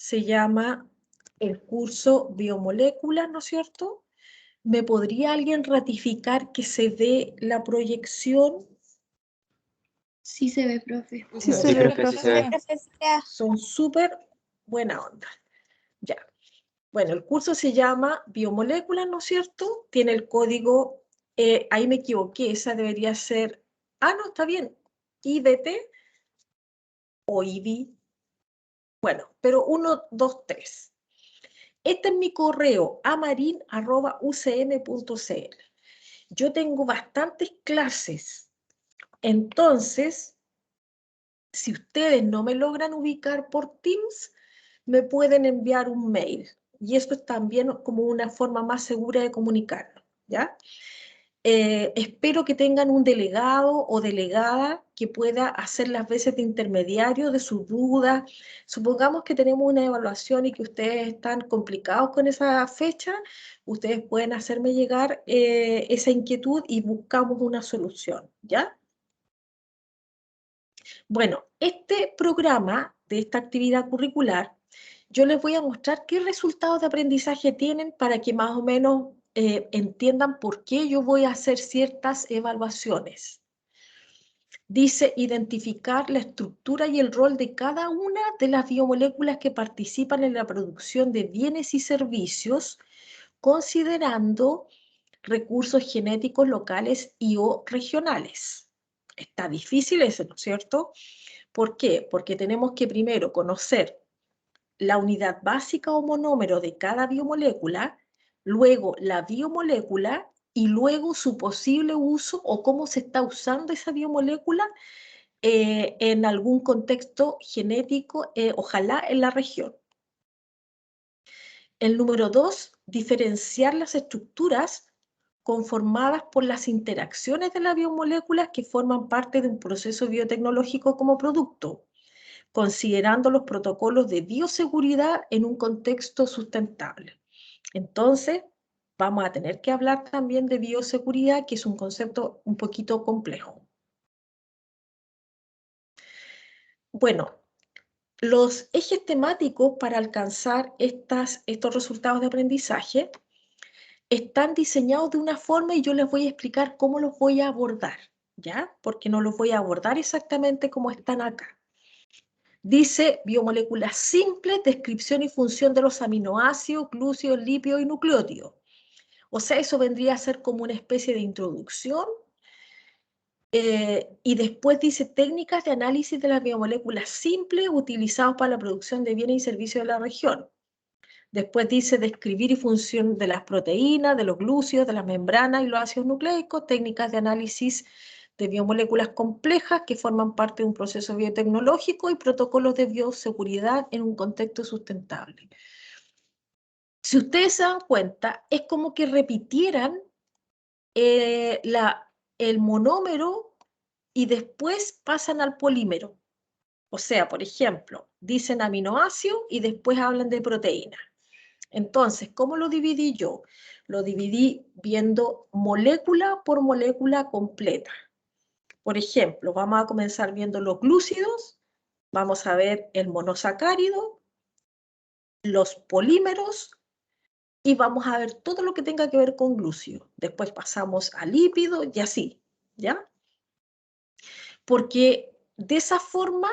se llama el curso Biomoléculas, ¿no es cierto? ¿Me podría alguien ratificar que se ve la proyección? Sí se ve, profe. Sí, Sí, profe, sí se ve. son súper buena onda. Ya. Bueno, el curso se llama Biomoléculas, ¿no es cierto? Tiene el código, ahí me equivoqué, esa debería ser, no, está bien, IDT o IB. Bueno, pero 1, 2, 3. Este es mi correo, amarin@ucm.cl. Yo tengo bastantes clases, entonces, si ustedes no me logran ubicar por Teams, me pueden enviar un mail. Y esto es también como una forma más segura de comunicarnos, ¿ya? Espero que tengan un delegado o delegada que pueda hacer las veces de intermediario de sus dudas. Supongamos que tenemos una evaluación y que ustedes están complicados con esa fecha, ustedes pueden hacerme llegar esa inquietud y buscamos una solución, ¿ya? Bueno, este programa de esta actividad curricular, yo les voy a mostrar qué resultados de aprendizaje tienen para que más o menos entiendan por qué yo voy a hacer ciertas evaluaciones. Dice identificar la estructura y el rol de cada una de las biomoléculas que participan en la producción de bienes y servicios, considerando recursos genéticos locales y o regionales. Está difícil eso, ¿no es cierto? ¿Por qué? Porque tenemos que primero conocer la unidad básica o monómero de cada biomolécula, luego la biomolécula y luego su posible uso o cómo se está usando esa biomolécula en algún contexto genético, ojalá en la región. El número 2, diferenciar las estructuras conformadas por las interacciones de las biomoléculas que forman parte de un proceso biotecnológico como producto, considerando los protocolos de bioseguridad en un contexto sustentable. Entonces, vamos a tener que hablar también de bioseguridad, que es un concepto un poquito complejo. Bueno, los ejes temáticos para alcanzar estos resultados de aprendizaje están diseñados de una forma y yo les voy a explicar cómo los voy a abordar, ¿ya? Porque no los voy a abordar exactamente como están acá. Dice biomoléculas simples, descripción y función de los aminoácidos, glúcidos, lípidos y nucleótidos. O sea, eso vendría a ser como una especie de introducción. Y después dice técnicas de análisis de las biomoléculas simples utilizadas para la producción de bienes y servicios de la región. Después dice describir y función de las proteínas, de los glúcidos, de las membranas y los ácidos nucleicos, técnicas de análisis de biomoléculas complejas que forman parte de un proceso biotecnológico y protocolos de bioseguridad en un contexto sustentable. Si ustedes se dan cuenta, es como que repitieran el monómero y después pasan al polímero. O sea, por ejemplo, dicen aminoácido y después hablan de proteína. Entonces, ¿cómo lo dividí yo? Lo dividí viendo molécula por molécula completa. Por ejemplo, vamos a comenzar viendo los glúcidos, vamos a ver el monosacárido, los polímeros y vamos a ver todo lo que tenga que ver con glúcido. Después pasamos a lípido y así, ¿ya? Porque de esa forma,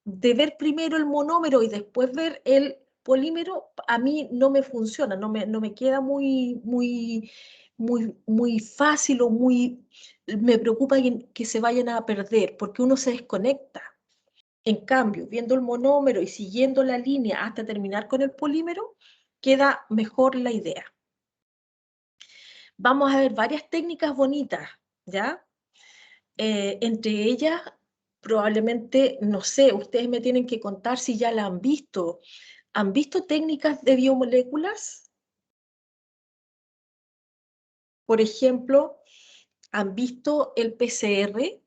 de ver primero el monómero y después ver el polímero, a mí no me funciona, no me queda muy fácil o me preocupa que se vayan a perder, porque uno se desconecta. En cambio, viendo el monómero y siguiendo la línea hasta terminar con el polímero, queda mejor la idea. Vamos a ver varias técnicas bonitas, ¿ya? Entre ellas, probablemente, no sé, ustedes me tienen que contar si ya la han visto. ¿Han visto técnicas de biomoléculas? Por ejemplo, ¿han visto el PCR?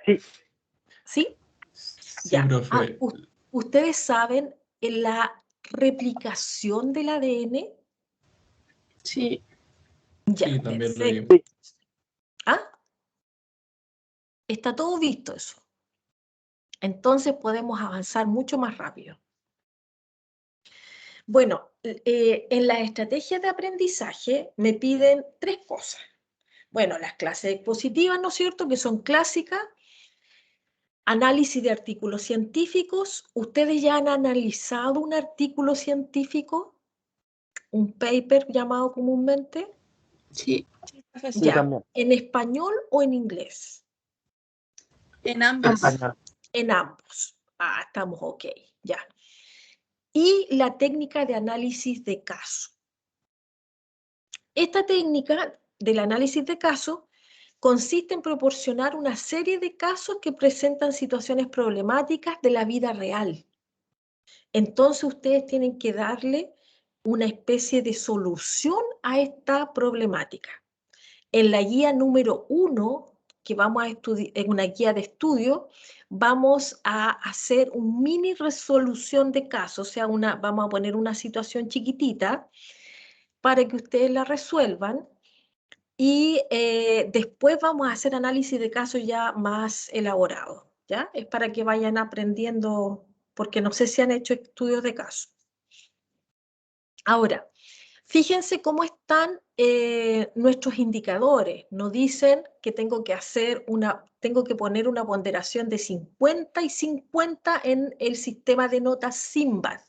Sí. ¿Sí? Sí, Ya. profe. ¿Ustedes saben la replicación del ADN? Sí. Ya, Sí, también lo perfecto. vi. ¿Ah? Está todo visto eso. Entonces podemos avanzar mucho más rápido. Bueno, en las estrategias de aprendizaje me piden 3 cosas. Bueno, las clases expositivas, ¿no es cierto?, que son clásicas. Análisis de artículos científicos. ¿Ustedes ya han analizado un artículo científico? ¿Un paper llamado comúnmente? Sí, Sí, Ya, también. ¿en español o en inglés? en ambos. Español. En ambos. Ah, estamos ok, ya. Y la técnica de análisis de caso. Esta técnica del análisis de caso consiste en proporcionar una serie de casos que presentan situaciones problemáticas de la vida real. Entonces ustedes tienen que darle una especie de solución a esta problemática. En la guía número 1, que vamos a estudiar, en una guía de estudio, vamos a hacer un mini resolución de casos, o sea, vamos a poner una situación chiquitita para que ustedes la resuelvan y después vamos a hacer análisis de casos ya más elaborados, ¿ya? Es para que vayan aprendiendo, porque no sé si han hecho estudios de caso. Ahora, fíjense cómo están nuestros indicadores. Nos dicen que tengo que poner una ponderación de 50 y 50 en el sistema de notas Simbad.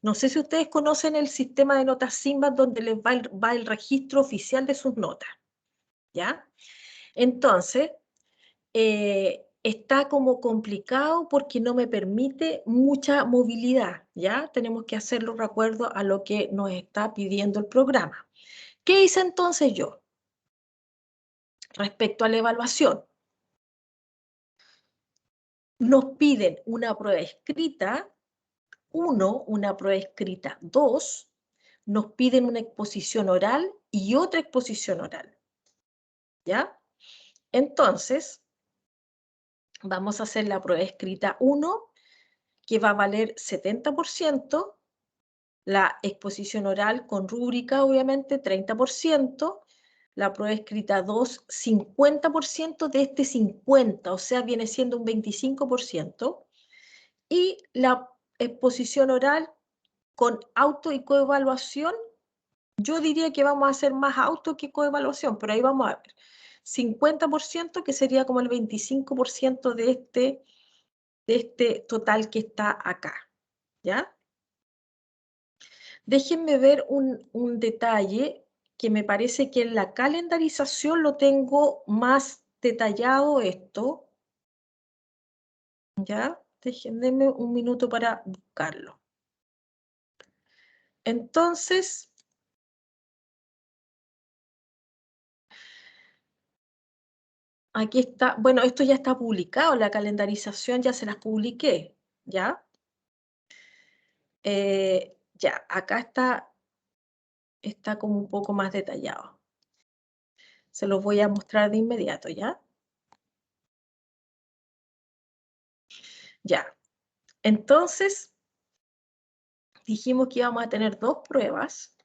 No sé si ustedes conocen el sistema de notas Simbad donde les va el registro oficial de sus notas, ¿ya? Entonces, está como complicado porque no me permite mucha movilidad, ¿ya? Tenemos que hacerlo de acuerdo a lo que nos está pidiendo el programa. ¿Qué hice entonces yo? Respecto a la evaluación. Nos piden una prueba escrita 1, una prueba escrita 2, nos piden una exposición oral y otra exposición oral, ¿ya? Entonces, vamos a hacer la prueba escrita 1, que va a valer 70%, la exposición oral con rúbrica, obviamente, 30%, la prueba escrita 2, 50% de este 50%, o sea, viene siendo un 25%, y la exposición oral con auto y coevaluación, yo diría que vamos a hacer más auto que coevaluación, pero ahí vamos a ver. 50%, que sería como el 25% de este total que está acá, ¿ya? Déjenme ver un detalle que me parece que en la calendarización lo tengo más detallado esto, ¿ya? Déjenme un minuto para buscarlo. Entonces, aquí está, bueno, esto ya está publicado, la calendarización ya se las publiqué, ¿ya? Ya, acá está como un poco más detallado. Se los voy a mostrar de inmediato, ¿ya? Ya. Entonces, dijimos que íbamos a tener 2 pruebas.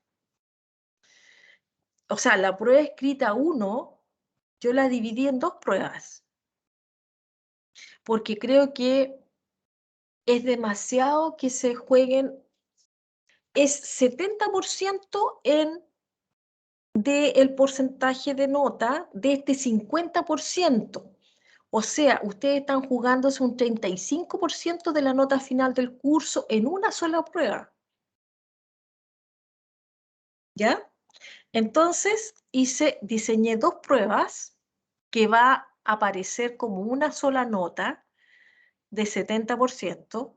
O sea, la prueba escrita 1, yo la dividí en 2 pruebas. Porque creo que es demasiado que se jueguen. Es 70% del porcentaje de nota de este 50%. O sea, ustedes están jugándose un 35% de la nota final del curso en una sola prueba. ¿Ya? Entonces, diseñé 2 pruebas que va a aparecer como una sola nota de 70%.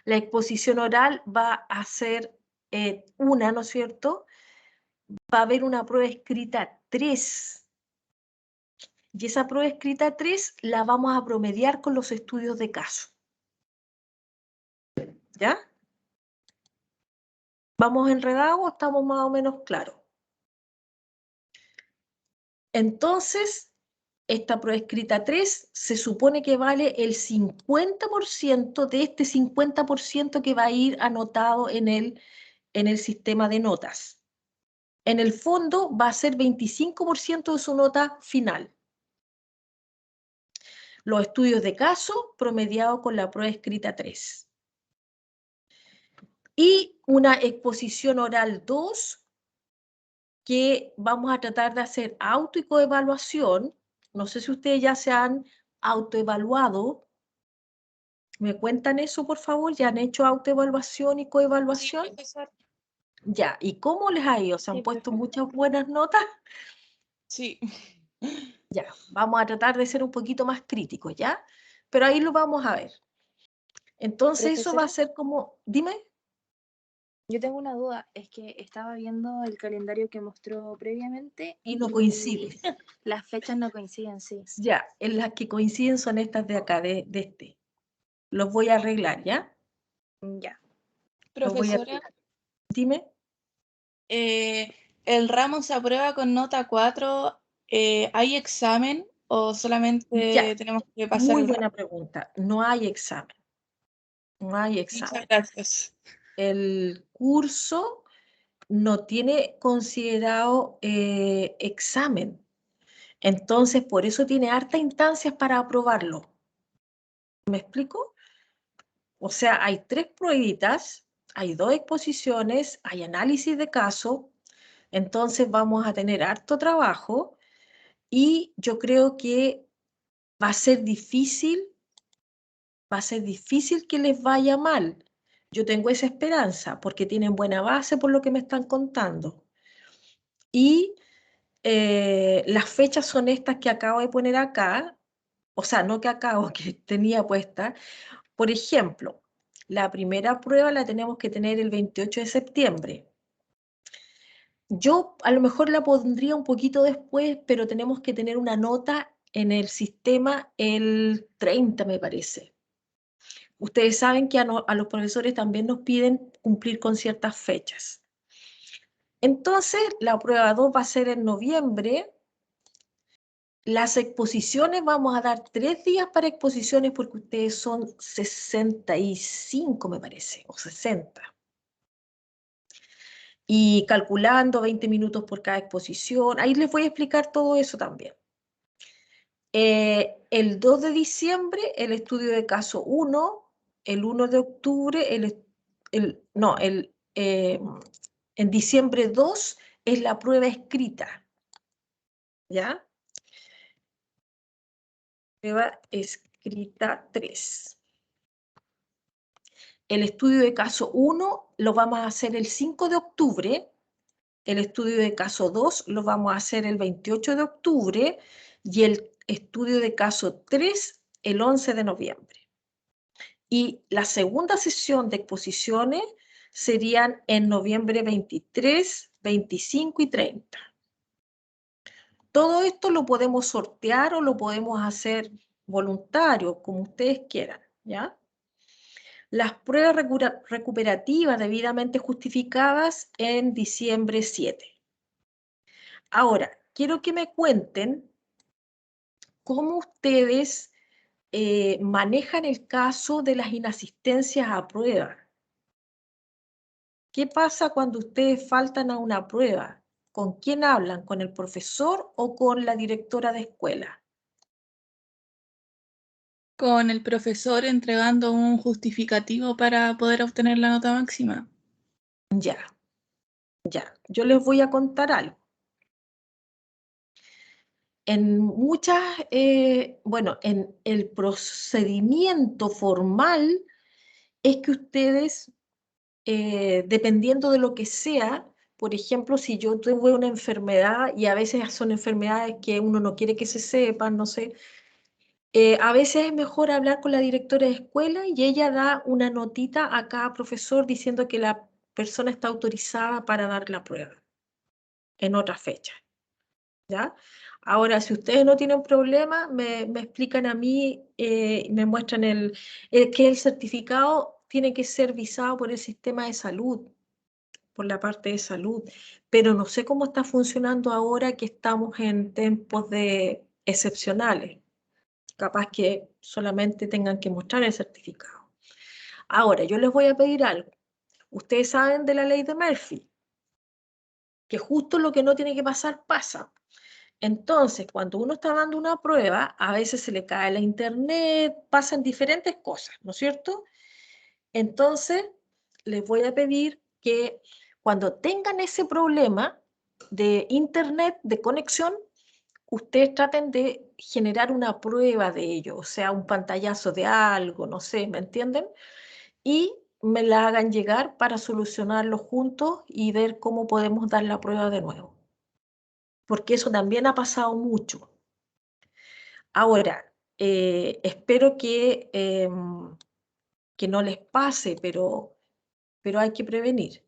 La exposición oral va a ser una, ¿no es cierto? Va a haber una prueba escrita 3. Y esa prueba escrita 3 la vamos a promediar con los estudios de caso. ¿Ya? ¿Vamos enredados o estamos más o menos claros? Entonces, esta prueba escrita 3 se supone que vale el 50% de este 50% que va a ir anotado en el sistema de notas. En el fondo va a ser 25% de su nota final. Los estudios de caso promediados con la prueba escrita 3. Y una exposición oral 2, que vamos a tratar de hacer auto y coevaluación. No sé si ustedes ya se han autoevaluado. ¿Me cuentan eso, por favor? ¿Ya han hecho autoevaluación y coevaluación? Sí, profesor. Ya, ¿y cómo les ha ido? ¿Se han Sí, puesto profe. muchas buenas notas? Sí. Ya, vamos a tratar de ser un poquito más críticos, ¿ya? Pero ahí lo vamos a ver. Entonces eso va a Profesora, ser como, dime. yo tengo una duda, es que estaba viendo el calendario que mostró previamente Y no coincide. las fechas no coinciden, sí. Ya, en las que coinciden son estas de acá, de este. Los voy a arreglar, ¿ya? Ya. Los voy a Profesora, arreglar. Dime. ¿el ramo se aprueba con nota 4? ¿Hay examen o solamente Ya, tenemos que pasar muy el ramo? buena pregunta. No hay examen. No hay examen. Muchas gracias. El curso no tiene considerado examen. Entonces, por eso tiene hartas instancias para aprobarlo. ¿Me explico? O sea, hay 3 pruebitas, hay 2 exposiciones, hay análisis de caso, entonces vamos a tener harto trabajo y yo creo que va a ser difícil que les vaya mal. Yo tengo esa esperanza porque tienen buena base por lo que me están contando. Y las fechas son estas que acabo de poner acá, o sea, no que acabo, que tenía puesta. Por ejemplo, la primera prueba la tenemos que tener el 28 de septiembre. Yo a lo mejor la pondría un poquito después, pero tenemos que tener una nota en el sistema el 30, me parece. Ustedes saben que a los profesores también nos piden cumplir con ciertas fechas. Entonces, la prueba 2 va a ser en noviembre. Las exposiciones, vamos a dar 3 días para exposiciones porque ustedes son 65, me parece, o 60. Y calculando 20 minutos por cada exposición. Ahí les voy a explicar todo eso también. El 2 de diciembre, el estudio de caso 1. El 1 de octubre, en diciembre 2 es la prueba escrita. ¿Ya? Prueba escrita 3. El estudio de caso 1 lo vamos a hacer el 5 de octubre. El estudio de caso 2 lo vamos a hacer el 28 de octubre y el estudio de caso 3 el 11 de noviembre. Y la segunda sesión de exposiciones serían en noviembre 23, 25 y 30. Todo esto lo podemos sortear o lo podemos hacer voluntario, como ustedes quieran, ¿ya? Las pruebas recuperativas debidamente justificadas en diciembre 7. Ahora, quiero que me cuenten cómo ustedes manejan el caso de las inasistencias a prueba. ¿Qué pasa cuando ustedes faltan a una prueba? ¿Con quién hablan? ¿Con el profesor o con la directora de escuela? Con el profesor entregando un justificativo para poder obtener la nota máxima. Ya, ya. Yo les voy a contar algo. En muchas, bueno, en el procedimiento formal es que ustedes, dependiendo de lo que sea, por ejemplo, si yo tuve una enfermedad y a veces son enfermedades que uno no quiere que se sepan, no sé, a veces es mejor hablar con la directora de escuela y ella da una notita a cada profesor diciendo que la persona está autorizada para dar la prueba en otra fecha, ¿ya? Ahora, si ustedes no tienen problema, me explican a mí, me muestran que el certificado tiene que ser visado por el sistema de salud, por la parte de salud, pero no sé cómo está funcionando ahora que estamos en tiempos excepcionales. Capaz que solamente tengan que mostrar el certificado. Ahora, yo les voy a pedir algo. Ustedes saben de la ley de Murphy, que justo lo que no tiene que pasar, pasa. Entonces, cuando uno está dando una prueba, a veces se le cae la internet, pasan diferentes cosas, ¿no es cierto? Entonces, les voy a pedir que cuando tengan ese problema de internet, de conexión, ustedes traten de generar una prueba de ello, o sea, un pantallazo de algo, no sé, ¿me entienden? Y me la hagan llegar para solucionarlo juntos y ver cómo podemos dar la prueba de nuevo. Porque eso también ha pasado mucho. Ahora, espero que no les pase, pero hay que prevenir.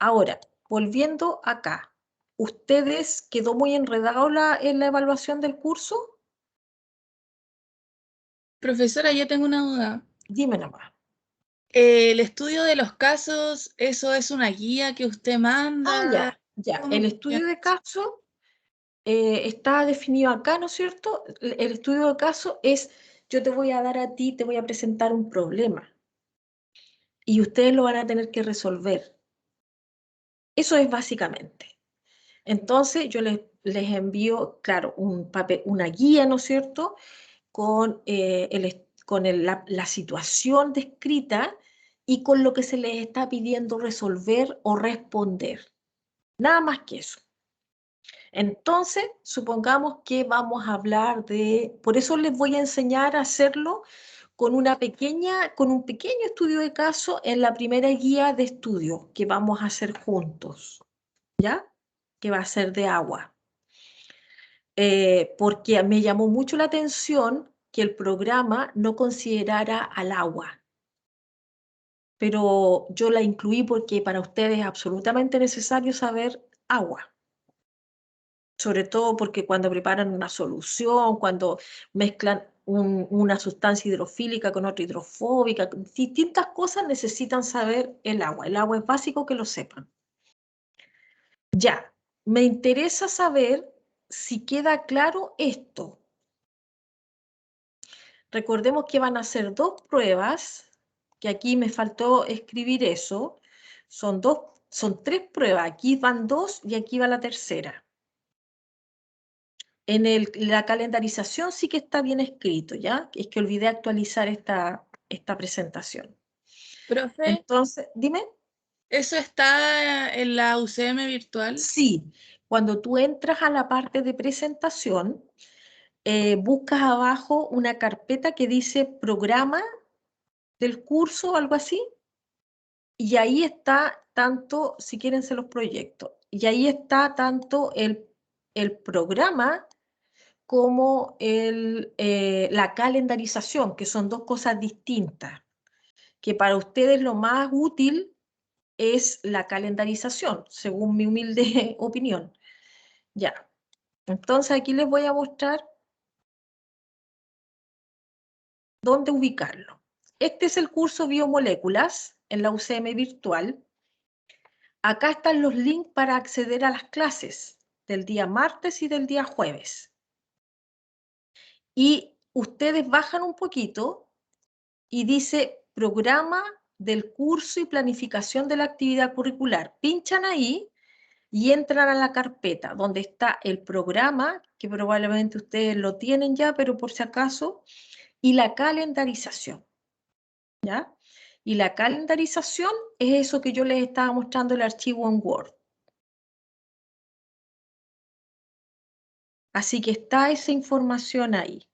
Ahora, volviendo acá, ¿ustedes quedó muy enredado en la evaluación del curso? Profesora, yo tengo una duda. Dime nomás. El estudio de los casos, ¿eso es una guía que usted Ah, manda? ya. ¿Cómo El funciona? estudio de caso está definido acá, ¿no es cierto? El estudio de caso es, yo te voy a dar a ti, te voy a presentar un problema y ustedes lo van a tener que resolver. Eso es básicamente. Entonces yo les envío, claro, un papel, una guía, ¿no es cierto? Con, la situación descrita y con lo que se les está pidiendo resolver o responder. Nada más que eso. Entonces, supongamos que vamos a hablar por eso les voy a enseñar a hacerlo con con un pequeño estudio de caso en la primera guía de estudio que vamos a hacer juntos, ¿ya? Que va a ser de agua. Porque me llamó mucho la atención que el programa no considerara al agua, pero yo la incluí porque para ustedes es absolutamente necesario saber agua. Sobre todo porque cuando preparan una solución, cuando mezclan una sustancia hidrofílica con otra hidrofóbica, distintas cosas necesitan saber el agua. El agua es básico que lo sepan. Ya, me interesa saber si queda claro esto. Recordemos que van a ser dos pruebas, que aquí me faltó escribir eso. Son tres pruebas. Aquí van dos y aquí va la tercera. En la calendarización sí que está bien escrito, ¿ya? Es que olvidé actualizar esta presentación. Profe, Entonces, dime. ¿eso está en la UCM virtual? Sí, cuando tú entras a la parte de presentación, buscas abajo una carpeta que dice programa del curso o algo así, y ahí está tanto, si quieren se los proyectos, y ahí está tanto el programa como la calendarización, que son dos cosas distintas, que para ustedes lo más útil es la calendarización, según mi humilde opinión. Ya, entonces aquí les voy a mostrar dónde ubicarlo. Este es el curso Biomoléculas en la UCM virtual. Acá están los links para acceder a las clases del día martes y del día jueves. Y ustedes bajan un poquito y dice programa del curso y planificación de la actividad curricular. Pinchan ahí y entran a la carpeta donde está el programa, que probablemente ustedes lo tienen ya, pero por si acaso, y la calendarización, ¿ya? Y la calendarización es eso que yo les estaba mostrando el archivo en Word. Así que está esa información ahí.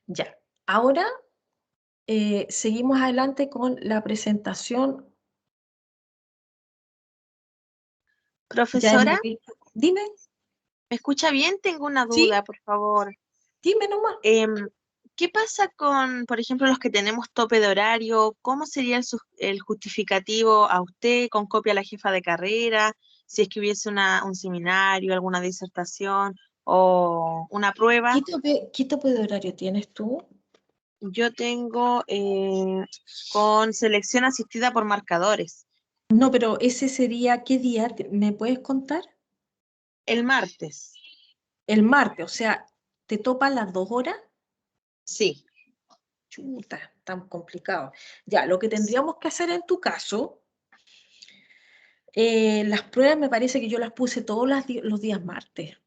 Ya, ahora seguimos adelante con la presentación. Ya Profesora, hemos visto. Dime, ¿me escucha bien? Tengo una sí, duda, por favor. dime nomás. ¿Qué pasa con, por ejemplo, los que tenemos tope de horario? ¿Cómo sería el justificativo a usted con copia a la jefa de carrera? Si es que hubiese un seminario, alguna disertación o una prueba. ¿Qué tope de horario tienes tú? Yo tengo con selección asistida por marcadores. No, pero ese sería, ¿qué día? ¿Me puedes contar? El martes, El martes, o sea, ¿te topan las 2 horas? sí. Chuta, tan complicado. Ya, lo que tendríamos que hacer en tu caso Las pruebas me parece que yo las puse todos los días martes.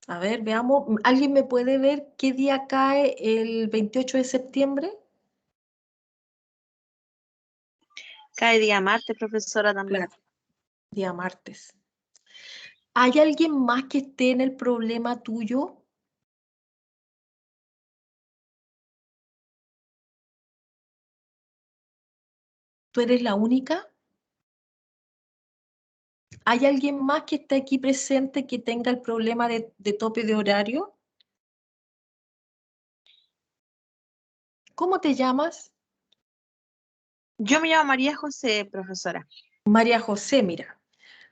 A ver, veamos. ¿Alguien me puede ver qué día cae el 28 de septiembre? Cae día martes, profesora, también. Claro, día martes. ¿Hay alguien más que esté en el problema tuyo? ¿Tú eres la única? ¿Hay alguien más que esté aquí presente que tenga el problema de tope de horario? ¿Cómo te llamas? Yo me llamo María José, profesora. María José, mira,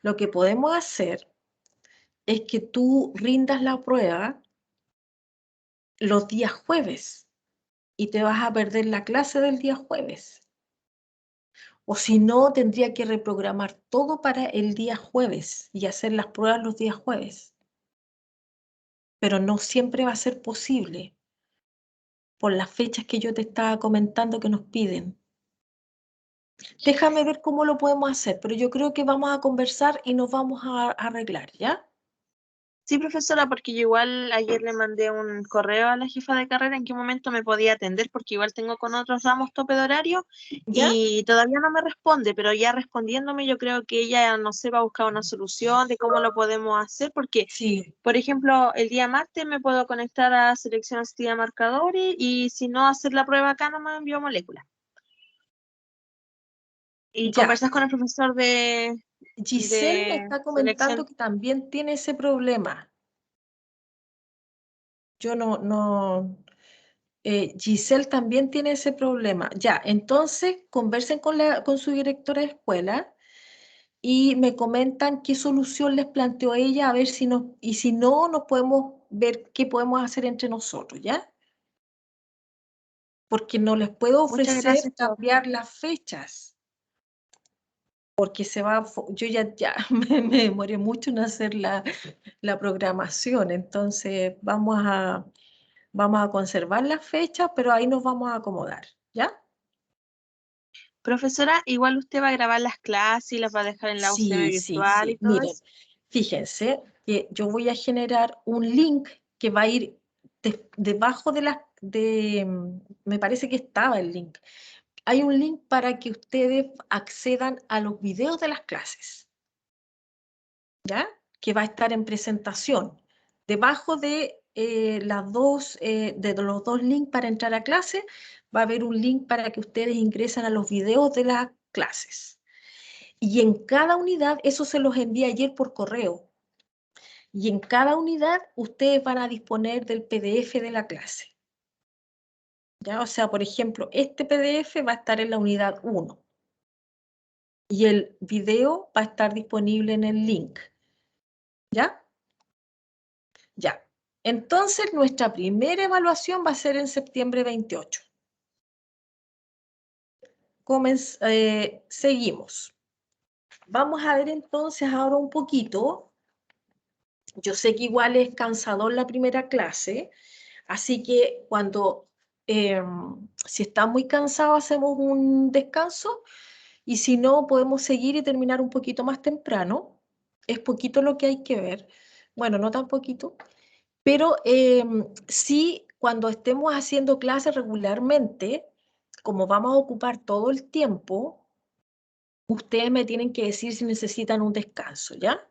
lo que podemos hacer es que tú rindas la prueba los días jueves y te vas a perder la clase del día jueves. O si no, tendría que reprogramar todo para el día jueves y hacer las pruebas los días jueves. Pero no siempre va a ser posible por las fechas que yo te estaba comentando que nos piden. Déjame ver cómo lo podemos hacer, pero yo creo que vamos a conversar y nos vamos a arreglar, ¿ya? Sí, profesora, porque yo igual ayer le mandé un correo a la jefa de carrera en qué momento me podía atender, porque igual tengo con otros ramos tope de horario ¿Ya? y todavía no me responde, pero ya respondiéndome yo creo que ella, no sé, va a buscar una solución de cómo lo podemos hacer, porque, Sí, por ejemplo, el día martes me puedo conectar a selección asistida marcadores y si no hacer la prueba acá nomás en biomoléculas. Y ya. conversas con el profesor Giselle me de está comentando selección. que también tiene ese problema. Yo Giselle también tiene ese problema. Ya, entonces conversen con su directora de escuela y me comentan qué solución les planteó ella, a ver si nos, y si no, nos podemos ver qué podemos hacer entre nosotros, ¿ya? Porque no les puedo Muchas ofrecer gracias por... cambiar las fechas, porque yo ya me demoré mucho en hacer la programación, entonces vamos a conservar las fechas, pero ahí nos vamos a acomodar, ¿ya? Profesora, igual usted va a grabar las clases y las va a dejar en la UCM Sí, sí, virtual y sí. todo Miren, eso. fíjense que yo voy a generar un link que va a ir debajo me parece que estaba el link. Hay un link para que ustedes accedan a los videos de las clases, ¿ya? Que va a estar en presentación. Debajo de de los dos links para entrar a clase, va a haber un link para que ustedes ingresen a los videos de las clases. Y en cada unidad, eso se los envié ayer por correo. Y en cada unidad ustedes van a disponer del PDF de la clase. ¿Ya? O sea, por ejemplo, este PDF va a estar en la unidad 1. Y el video va a estar disponible en el link. ¿Ya? Ya. Entonces, nuestra primera evaluación va a ser en septiembre 28. Seguimos. Vamos a ver entonces ahora un poquito. Yo sé que igual es cansador la primera clase, así que si están muy cansados, hacemos un descanso y si no, podemos seguir y terminar un poquito más temprano. Es poquito lo que hay que ver. Bueno, no tan poquito, pero sí, cuando estemos haciendo clases regularmente, como vamos a ocupar todo el tiempo, ustedes me tienen que decir si necesitan un descanso, ¿ya?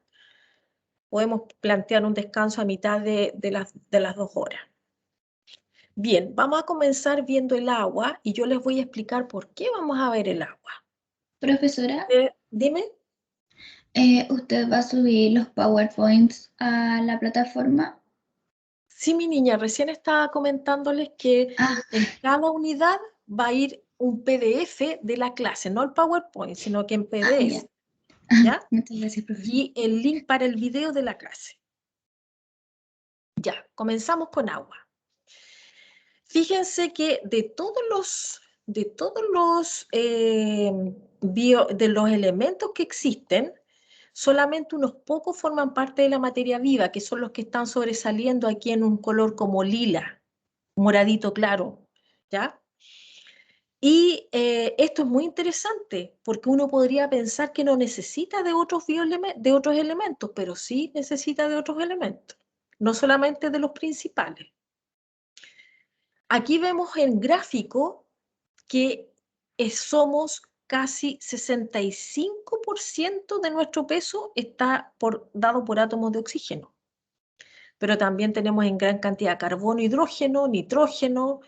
Podemos plantear un descanso a mitad de las 2 horas. Bien, vamos a comenzar viendo el agua y yo les voy a explicar por qué vamos a ver el agua. Profesora, Dime. ¿usted va a subir los PowerPoints a la plataforma? Sí, mi niña, recién estaba comentándoles que Ah, en cada unidad va a ir un PDF de la clase, no el PowerPoint, sino que en ya. PDF, ¿ya? Muchas gracias, profesora. Y el link para el video de la clase. Ya, comenzamos con agua. Fíjense que de los elementos que existen, solamente unos pocos forman parte de la materia viva, que son los que están sobresaliendo aquí en un color como lila, moradito claro, ¿ya? Y esto es muy interesante porque uno podría pensar que no necesita de otros elementos, pero sí necesita de otros elementos, no solamente de los principales. Aquí vemos en gráfico que somos casi 65% de nuestro peso está dado por átomos de oxígeno. Pero también tenemos en gran cantidad carbono, hidrógeno, nitrógeno,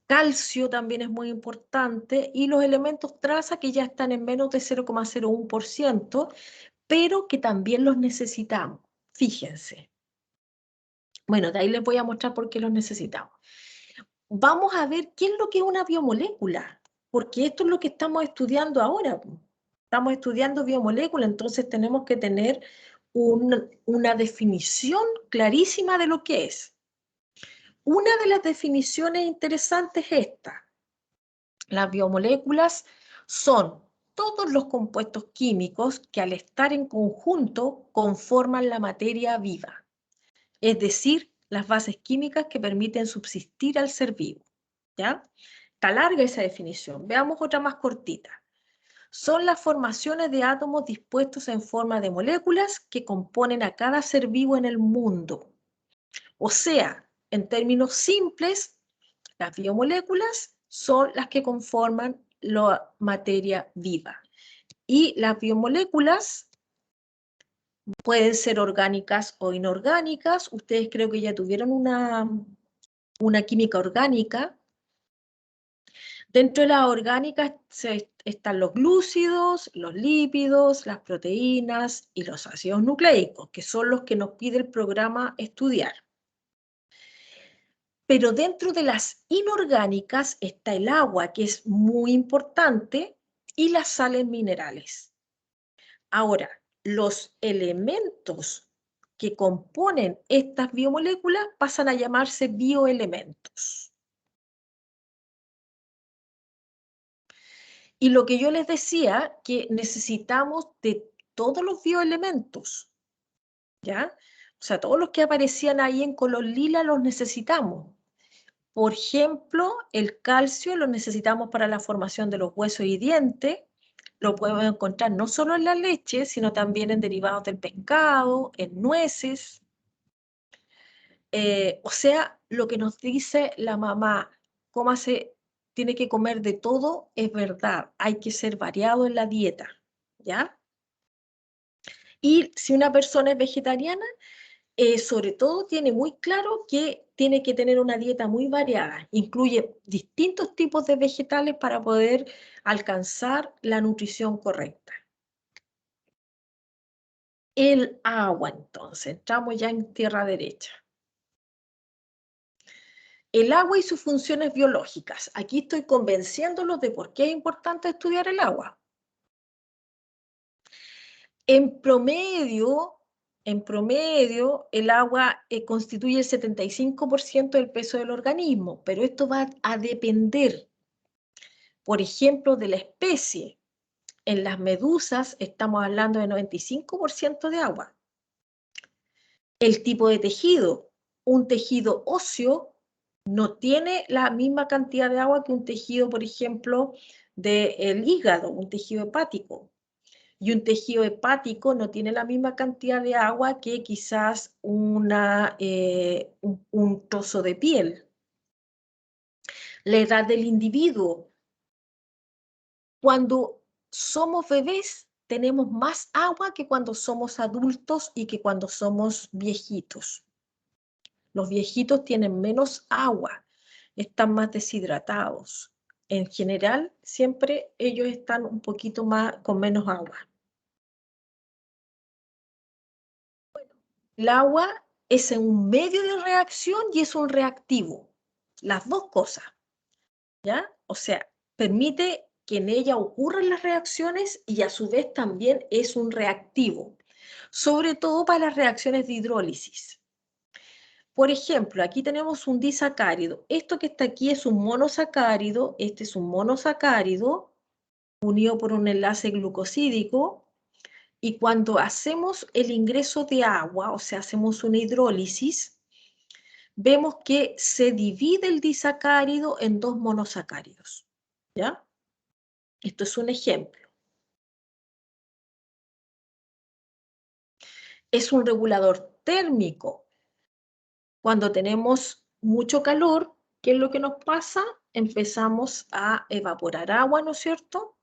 calcio también es muy importante, y los elementos traza que ya están en menos de 0,01%, pero que también los necesitamos. Fíjense. Bueno, de ahí les voy a mostrar por qué los necesitamos. Vamos a ver qué es lo que es una biomolécula, porque esto es lo que estamos estudiando ahora. Estamos estudiando biomoléculas, entonces tenemos que tener una definición clarísima de lo que es. Una de las definiciones interesantes es esta. Las biomoléculas son todos los compuestos químicos que al estar en conjunto conforman la materia viva, es decir, las bases químicas que permiten subsistir al ser vivo. ¿Ya? Está larga esa definición. Veamos otra más cortita. Son las formaciones de átomos dispuestos en forma de moléculas que componen a cada ser vivo en el mundo. O sea, en términos simples, las biomoléculas son las que conforman la materia viva. Y las biomoléculas pueden ser orgánicas o inorgánicas. Ustedes creo que ya tuvieron una química orgánica. Dentro de las orgánicas están los glúcidos, los lípidos, las proteínas y los ácidos nucleicos, que son los que nos pide el programa estudiar. Pero dentro de las inorgánicas está el agua, que es muy importante, y las sales minerales. Ahora, los elementos que componen estas biomoléculas pasan a llamarse bioelementos. Y lo que yo les decía, que necesitamos de todos los bioelementos, ¿ya? O sea, todos los que aparecían ahí en color lila los necesitamos. Por ejemplo, el calcio lo necesitamos para la formación de los huesos y dientes. Lo podemos encontrar no solo en la leche, sino también en derivados del pescado, en nueces. O sea, lo que nos dice la mamá, tiene que comer de todo, es verdad. Hay que ser variado en la dieta, ¿ya? Y si una persona es vegetariana, sobre todo tiene muy claro que tiene que tener una dieta muy variada. Incluye distintos tipos de vegetales para poder alcanzar la nutrición correcta. El agua, entonces, entramos ya en tierra derecha. El agua y sus funciones biológicas. Aquí estoy convenciéndolos de por qué es importante estudiar el agua. En promedio, el agua constituye el 75% del peso del organismo, pero esto va a depender, por ejemplo, de la especie. En las medusas estamos hablando de 95% de agua. El tipo de tejido, un tejido óseo no tiene la misma cantidad de agua que un tejido, por ejemplo, del hígado, un tejido hepático. Y un tejido hepático no tiene la misma cantidad de agua que quizás un trozo de piel. La edad del individuo. Cuando somos bebés tenemos más agua que cuando somos adultos y que cuando somos viejitos. Los viejitos tienen menos agua, están más deshidratados. En general, siempre ellos están un poquito más con menos agua. El agua es un medio de reacción y es un reactivo. Las dos cosas, ¿ya? O sea, permite que en ella ocurran las reacciones y a su vez también es un reactivo, sobre todo para las reacciones de hidrólisis. Por ejemplo, aquí tenemos un disacárido. Esto que está aquí es un monosacárido, este es un monosacárido unido por un enlace glucosídico. Y cuando hacemos el ingreso de agua, o sea, hacemos una hidrólisis, vemos que se divide el disacárido en 2 monosacáridos, ¿ya? Esto es un ejemplo. Es un regulador térmico. Cuando tenemos mucho calor, ¿qué es lo que nos pasa? Empezamos a evaporar agua, ¿no es cierto?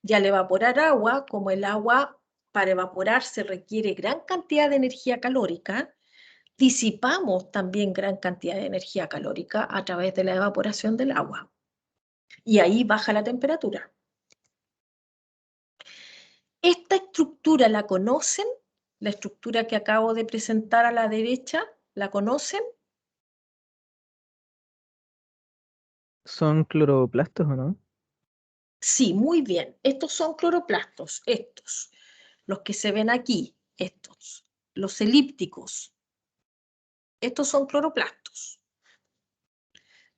Y al evaporar agua, como el agua para evaporarse requiere gran cantidad de energía calórica, disipamos también gran cantidad de energía calórica a través de la evaporación del agua. Y ahí baja la temperatura. Esta estructura la conocen, la estructura que acabo de presentar a la derecha, ¿la conocen? ¿Son cloroplastos o no? Sí, muy bien. Estos son cloroplastos, estos, los que se ven aquí, estos, los elípticos. Estos son cloroplastos.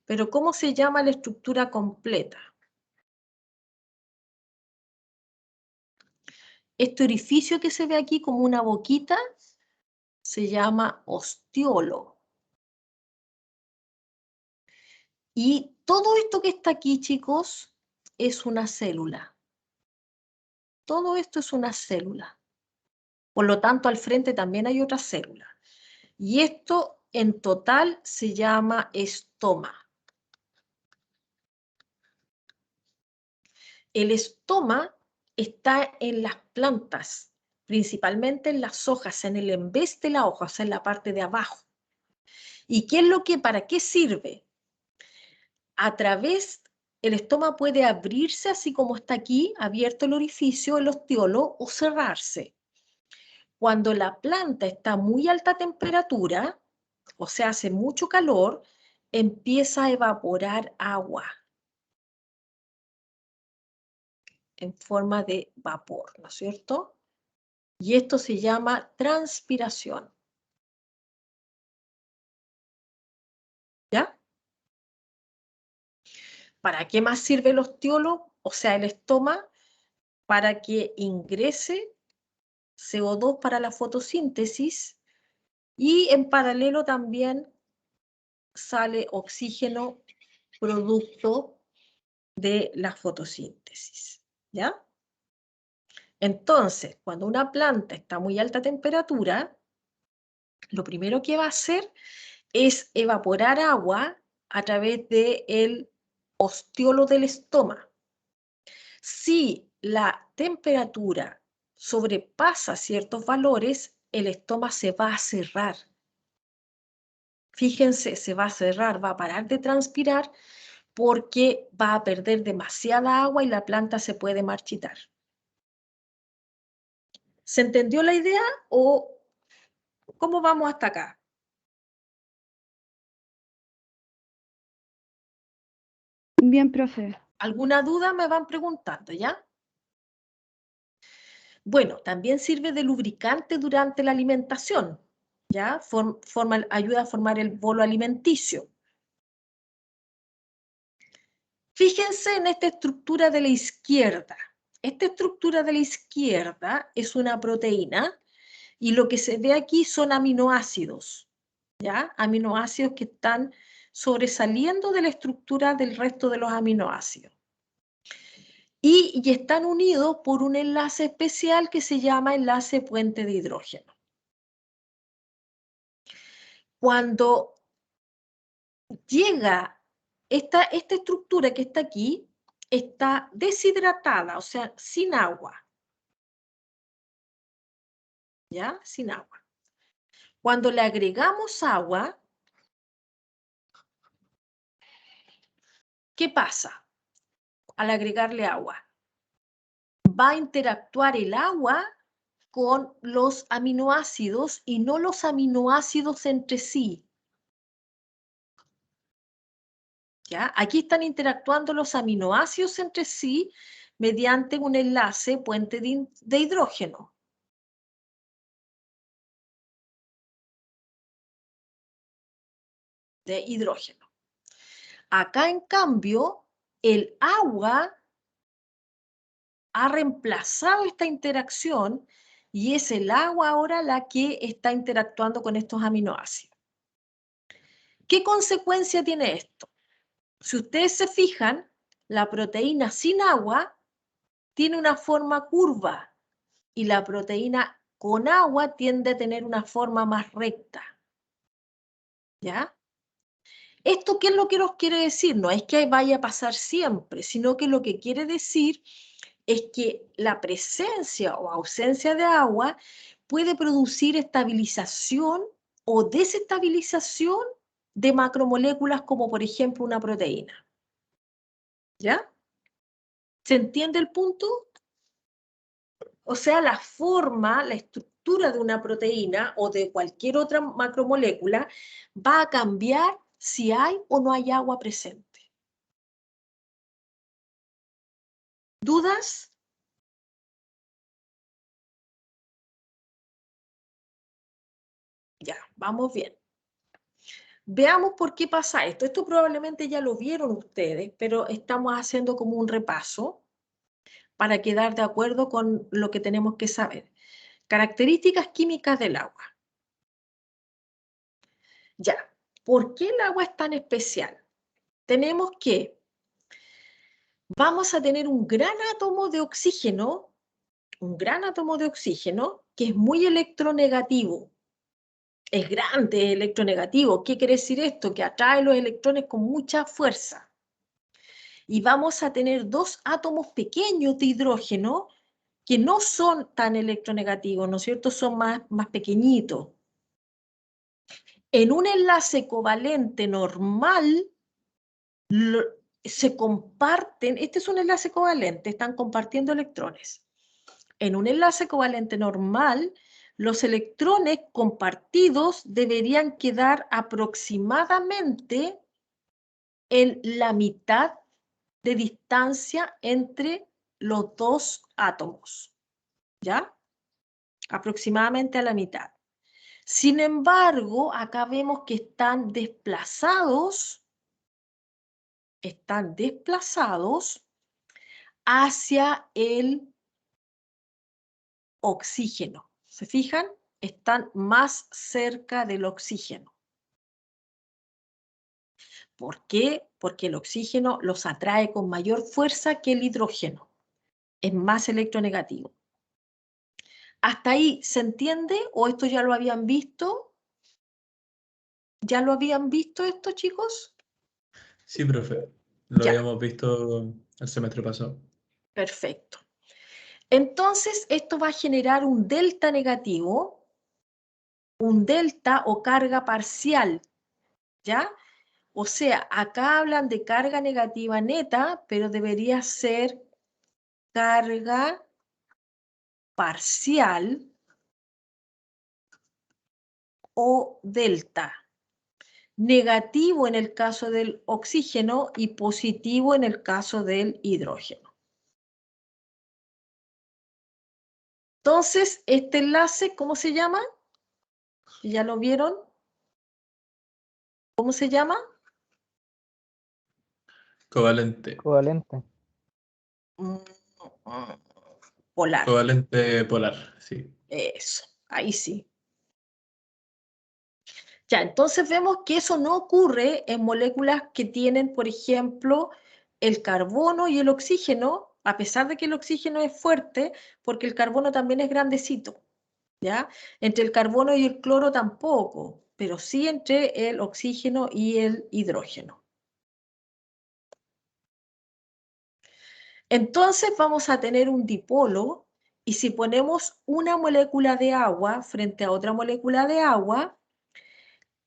Pero ¿cómo se llama la estructura completa? Este orificio que se ve aquí como una boquita se llama ostiolo. Y todo esto que está aquí, chicos, es una célula. Todo esto es una célula. Por lo tanto, al frente también hay otra célula. Y esto en total se llama estoma. El estoma está en las plantas, principalmente en las hojas, en el embés de la hoja, o sea, en la parte de abajo. ¿Y qué es lo que, para qué sirve? A través, el estoma puede abrirse así como está aquí, abierto el orificio, el ostiolo, o cerrarse. Cuando la planta está a muy alta temperatura, o sea, hace mucho calor, empieza a evaporar agua en forma de vapor, ¿no es cierto? Y esto se llama transpiración. ¿Ya? ¿Para qué más sirve el ostiolo? O sea, el estoma, para que ingrese CO2 para la fotosíntesis y en paralelo también sale oxígeno producto de la fotosíntesis. ¿Ya? Entonces, cuando una planta está a muy alta temperatura, lo primero que va a hacer es evaporar agua a través del ostiolo del estoma. Si la temperatura sobrepasa ciertos valores, el estoma se va a cerrar. Fíjense, se va a cerrar, va a parar de transpirar porque va a perder demasiada agua y la planta se puede marchitar. ¿Se entendió la idea o cómo vamos hasta acá? Bien, profe. ¿Alguna duda me van preguntando, ya? Bueno, también sirve de lubricante durante la alimentación, ¿ya? Ayuda a formar el bolo alimenticio. Fíjense en esta estructura de la izquierda. Esta estructura de la izquierda es una proteína y lo que se ve aquí son aminoácidos, ¿ya? Aminoácidos que están sobresaliendo de la estructura del resto de los aminoácidos. Y están unidos por un enlace especial que se llama enlace puente de hidrógeno. Cuando llega esta estructura que está aquí, está deshidratada, o sea, sin agua. ¿Ya? Sin agua. Cuando le agregamos agua, ¿qué pasa? Al agregarle agua, va a interactuar el agua con los aminoácidos y no los aminoácidos entre sí. ¿Ya? Aquí están interactuando los aminoácidos entre sí mediante un enlace puente de hidrógeno. De hidrógeno. Acá, en cambio, el agua ha reemplazado esta interacción y es el agua ahora la que está interactuando con estos aminoácidos. ¿Qué consecuencia tiene esto? Si ustedes se fijan, la proteína sin agua tiene una forma curva y la proteína con agua tiende a tener una forma más recta. ¿Ya? ¿Esto qué es lo que nos quiere decir? No es que vaya a pasar siempre, sino que lo que quiere decir es que la presencia o ausencia de agua puede producir estabilización o desestabilización de macromoléculas como por ejemplo una proteína. ¿Ya? ¿Se entiende el punto? O sea, la forma, la estructura de una proteína o de cualquier otra macromolécula va a cambiar si hay o no hay agua presente. ¿Dudas? Ya, vamos bien. Veamos por qué pasa esto. Esto probablemente ya lo vieron ustedes, pero estamos haciendo como un repaso para quedar de acuerdo con lo que tenemos que saber. Características químicas del agua. Ya, ¿por qué el agua es tan especial? Tenemos que, vamos a tener un gran átomo de oxígeno que es muy electronegativo. Es grande, es electronegativo. ¿Qué quiere decir esto? Que atrae los electrones con mucha fuerza. Y vamos a tener dos átomos pequeños de hidrógeno que no son tan electronegativos, ¿no es cierto? Son más pequeñitos. En un enlace covalente normal, se comparten, este es un enlace covalente, están compartiendo electrones. En un enlace covalente normal, los electrones compartidos deberían quedar aproximadamente en la mitad de distancia entre los dos átomos, ¿ya? Aproximadamente a la mitad. Sin embargo, acá vemos que están desplazados hacia el oxígeno. ¿Se fijan? Están más cerca del oxígeno. ¿Por qué? Porque el oxígeno los atrae con mayor fuerza que el hidrógeno. Es más electronegativo. ¿Hasta ahí se entiende o esto ya lo habían visto? ¿Ya lo habían visto esto, chicos? Sí, profe. Lo Ya. habíamos visto el semestre pasado. Perfecto. Entonces, esto va a generar un delta negativo, un delta o carga parcial, ¿ya? O sea, acá hablan de carga negativa neta, pero debería ser carga parcial o delta. Negativo en el caso del oxígeno y positivo en el caso del hidrógeno. Entonces, este enlace, ¿cómo se llama? ¿Ya lo vieron? ¿Cómo se llama? Covalente. Covalente. Polar. Covalente polar, sí. Eso, ahí sí. Ya, entonces vemos que eso no ocurre en moléculas que tienen, por ejemplo, el carbono y el oxígeno, a pesar de que el oxígeno es fuerte, porque el carbono también es grandecito, ¿ya? Entre el carbono y el cloro tampoco, pero sí entre el oxígeno y el hidrógeno. Entonces vamos a tener un dipolo y si ponemos una molécula de agua frente a otra molécula de agua,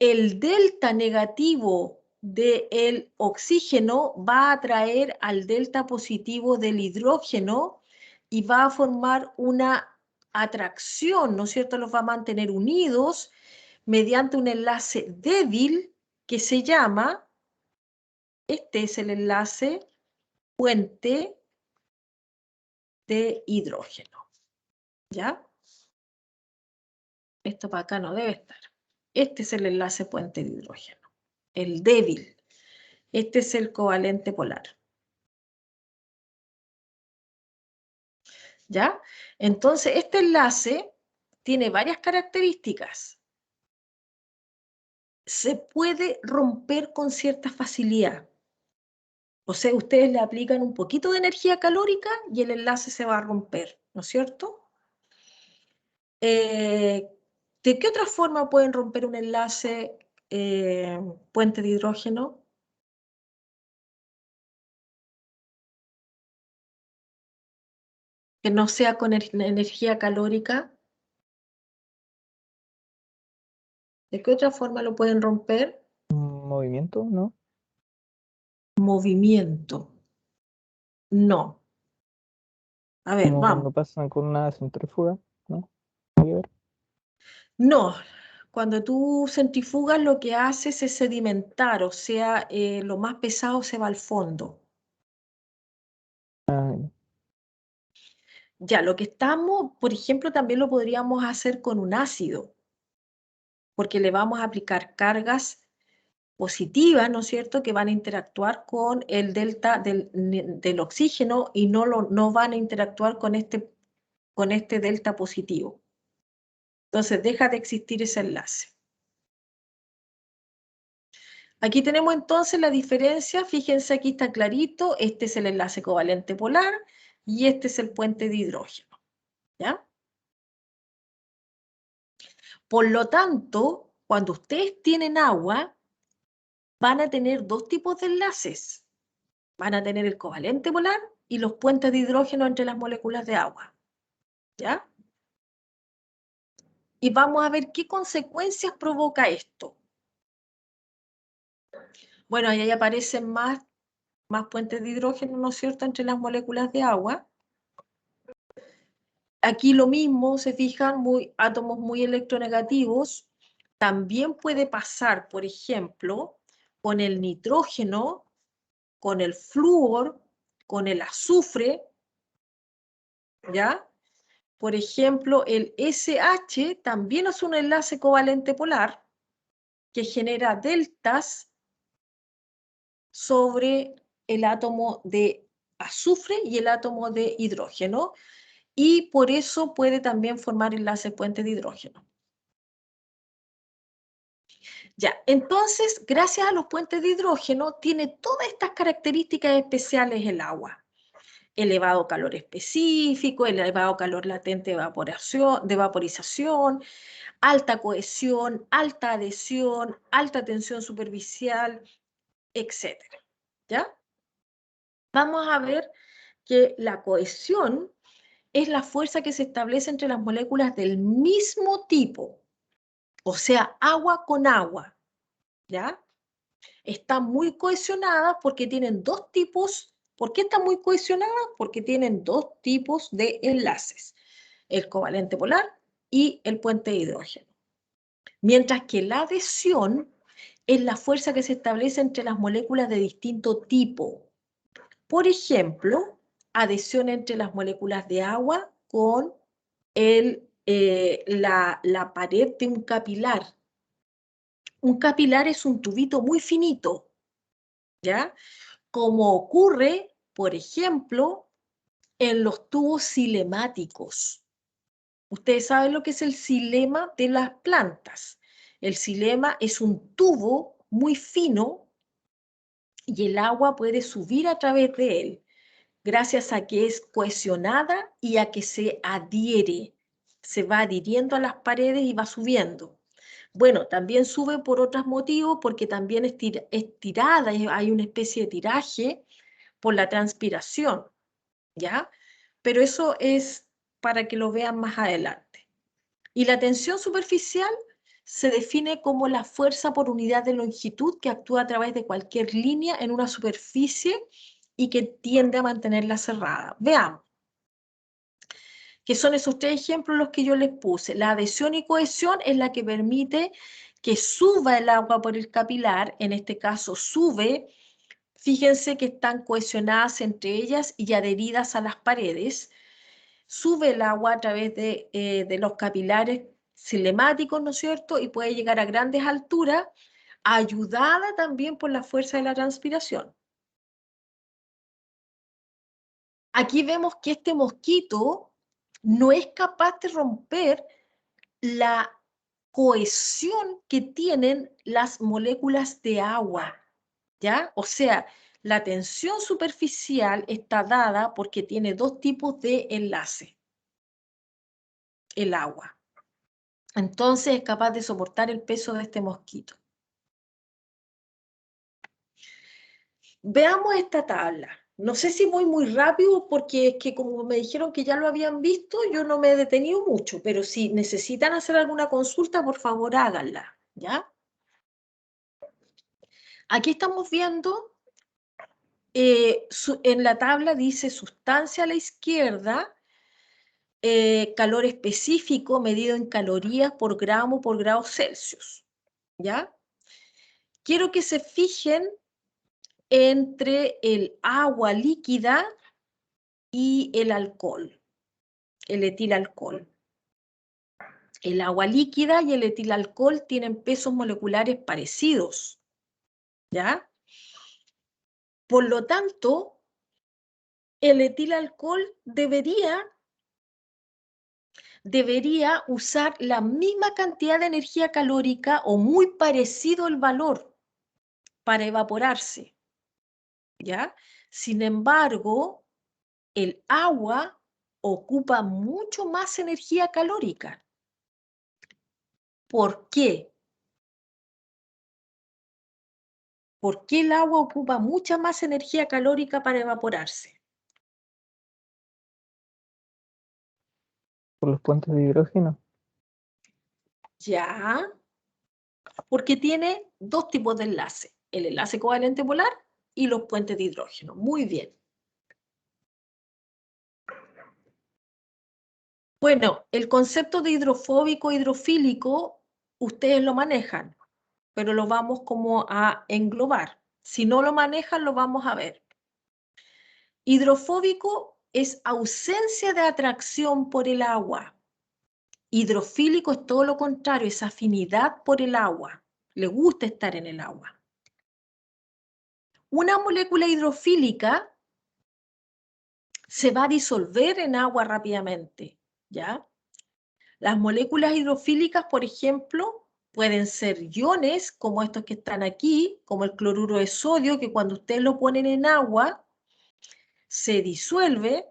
el delta negativo del oxígeno va a atraer al delta positivo del hidrógeno y va a formar una atracción, ¿no es cierto? Los va a mantener unidos mediante un enlace débil que se llama, este es el enlace puente de hidrógeno, ¿ya? Esto para acá no debe estar. Este es el enlace puente de hidrógeno, el débil. Este es el covalente polar. ¿Ya? Entonces, este enlace tiene varias características. se puede romper con cierta facilidad. O sea, ustedes le aplican un poquito de energía calórica y el enlace se va a romper, ¿no es cierto? ¿De qué otra forma pueden romper un enlace puente de hidrógeno? Que no sea con energía calórica. ¿De qué otra forma lo pueden romper? Movimiento, ¿no? Movimiento. No. A ver, Como vamos. cuando pasan con una centrífuga, ¿no? Hay que ver. No. Cuando tú centrifugas lo que haces es sedimentar, o sea, lo más pesado se va al fondo. Ah, Ya, lo que estamos, por ejemplo, también lo podríamos hacer con un ácido, porque le vamos a aplicar cargas positivas, ¿no es cierto?, que van a interactuar con el delta del oxígeno y no van a interactuar con este delta positivo. Entonces, deja de existir ese enlace. Aquí tenemos entonces la diferencia, fíjense, aquí está clarito, este es el enlace covalente polar y este es el puente de hidrógeno, ¿ya? Por lo tanto, cuando ustedes tienen agua, van a tener dos tipos de enlaces. Van a tener el covalente polar y los puentes de hidrógeno entre las moléculas de agua, ¿ya? Y vamos a ver qué consecuencias provoca esto. Bueno, ahí aparecen más puentes de hidrógeno, ¿no es cierto?, entre las moléculas de agua. Aquí lo mismo, se fijan, átomos muy electronegativos. También puede pasar, por ejemplo, con el nitrógeno, con el flúor, con el azufre, ¿ya? Por ejemplo, el SH también es un enlace covalente polar que genera deltas sobre el átomo de azufre y el átomo de hidrógeno, y por eso puede también formar enlaces puente de hidrógeno. Ya, entonces, gracias a los puentes de hidrógeno, tiene todas estas características especiales el agua. Elevado calor específico, elevado calor latente de vaporización, alta cohesión, alta adhesión, alta tensión superficial, etc. ¿Ya? Vamos a ver que la cohesión es la fuerza que se establece entre las moléculas del mismo tipo, o sea, agua con agua, ¿ya? Están muy cohesionadas porque tienen dos tipos. ¿Por qué están muy cohesionadas? Porque tienen dos tipos de enlaces, el covalente polar y el puente de hidrógeno. Mientras que la adhesión es la fuerza que se establece entre las moléculas de distinto tipo. Por ejemplo, adhesión entre las moléculas de agua con la pared de un capilar. Un capilar es un tubito muy finito, ¿ya? Como ocurre, por ejemplo, en los tubos cilemáticos. Ustedes saben lo que es el xilema de las plantas. El xilema es un tubo muy fino y el agua puede subir a través de él, gracias a que es cohesionada y a que se adhiere. Se va adhiriendo a las paredes y va subiendo. Bueno, también sube por otros motivos, porque también es tirada, hay una especie de tiraje por la transpiración, ¿ya? Pero eso es para que lo vean más adelante. Y la tensión superficial se define como la fuerza por unidad de longitud que actúa a través de cualquier línea en una superficie y que tiende a mantenerla cerrada. Veamos, que son esos tres ejemplos los que yo les puse. La adhesión y cohesión es la que permite que suba el agua por el capilar, en este caso sube. Fíjense que están cohesionadas entre ellas y adheridas a las paredes. Sube el agua a través de los capilares cilemáticos, ¿no es cierto? Y puede llegar a grandes alturas, ayudada también por la fuerza de la transpiración. Aquí vemos que este mosquito no es capaz de romper cohesión que tienen las moléculas de agua, ¿ya? O sea, la tensión superficial está dada porque tiene dos tipos de enlace, el agua. Entonces es capaz de soportar el peso de este mosquito. Veamos esta tabla. No sé si voy muy rápido porque es que como me dijeron que ya lo habían visto, yo no me he detenido mucho, pero si necesitan hacer alguna consulta, por favor háganla, ¿ya? Aquí estamos viendo, en la tabla dice sustancia a la izquierda, calor específico medido en calorías por grado Celsius, ¿ya? Quiero que se fijen entre el agua líquida y el alcohol, el etilalcohol. El agua líquida y el etilalcohol tienen pesos moleculares parecidos, ¿ya? Por lo tanto, el etilalcohol debería usar la misma cantidad de energía calórica o muy parecido el valor para evaporarse, ¿ya? Sin embargo, el agua ocupa mucho más energía calórica. ¿Por qué? ¿Por qué el agua ocupa mucha más energía calórica para evaporarse? Por los puentes de hidrógeno. Ya, porque tiene dos tipos de enlace, el enlace covalente polar y los puentes de hidrógeno. Muy bien. Bueno, el concepto de hidrofóbico e hidrofílico, ustedes lo manejan, pero lo vamos como a englobar. Si no lo manejan, lo vamos a ver. Hidrofóbico es ausencia de atracción por el agua. Hidrofílico es todo lo contrario, es afinidad por el agua. Le gusta estar en el agua. Una molécula hidrofílica se va a disolver en agua rápidamente, ¿ya? Las moléculas hidrofílicas, por ejemplo, pueden ser iones, como estos que están aquí, como el cloruro de sodio, que cuando ustedes lo ponen en agua, se disuelve,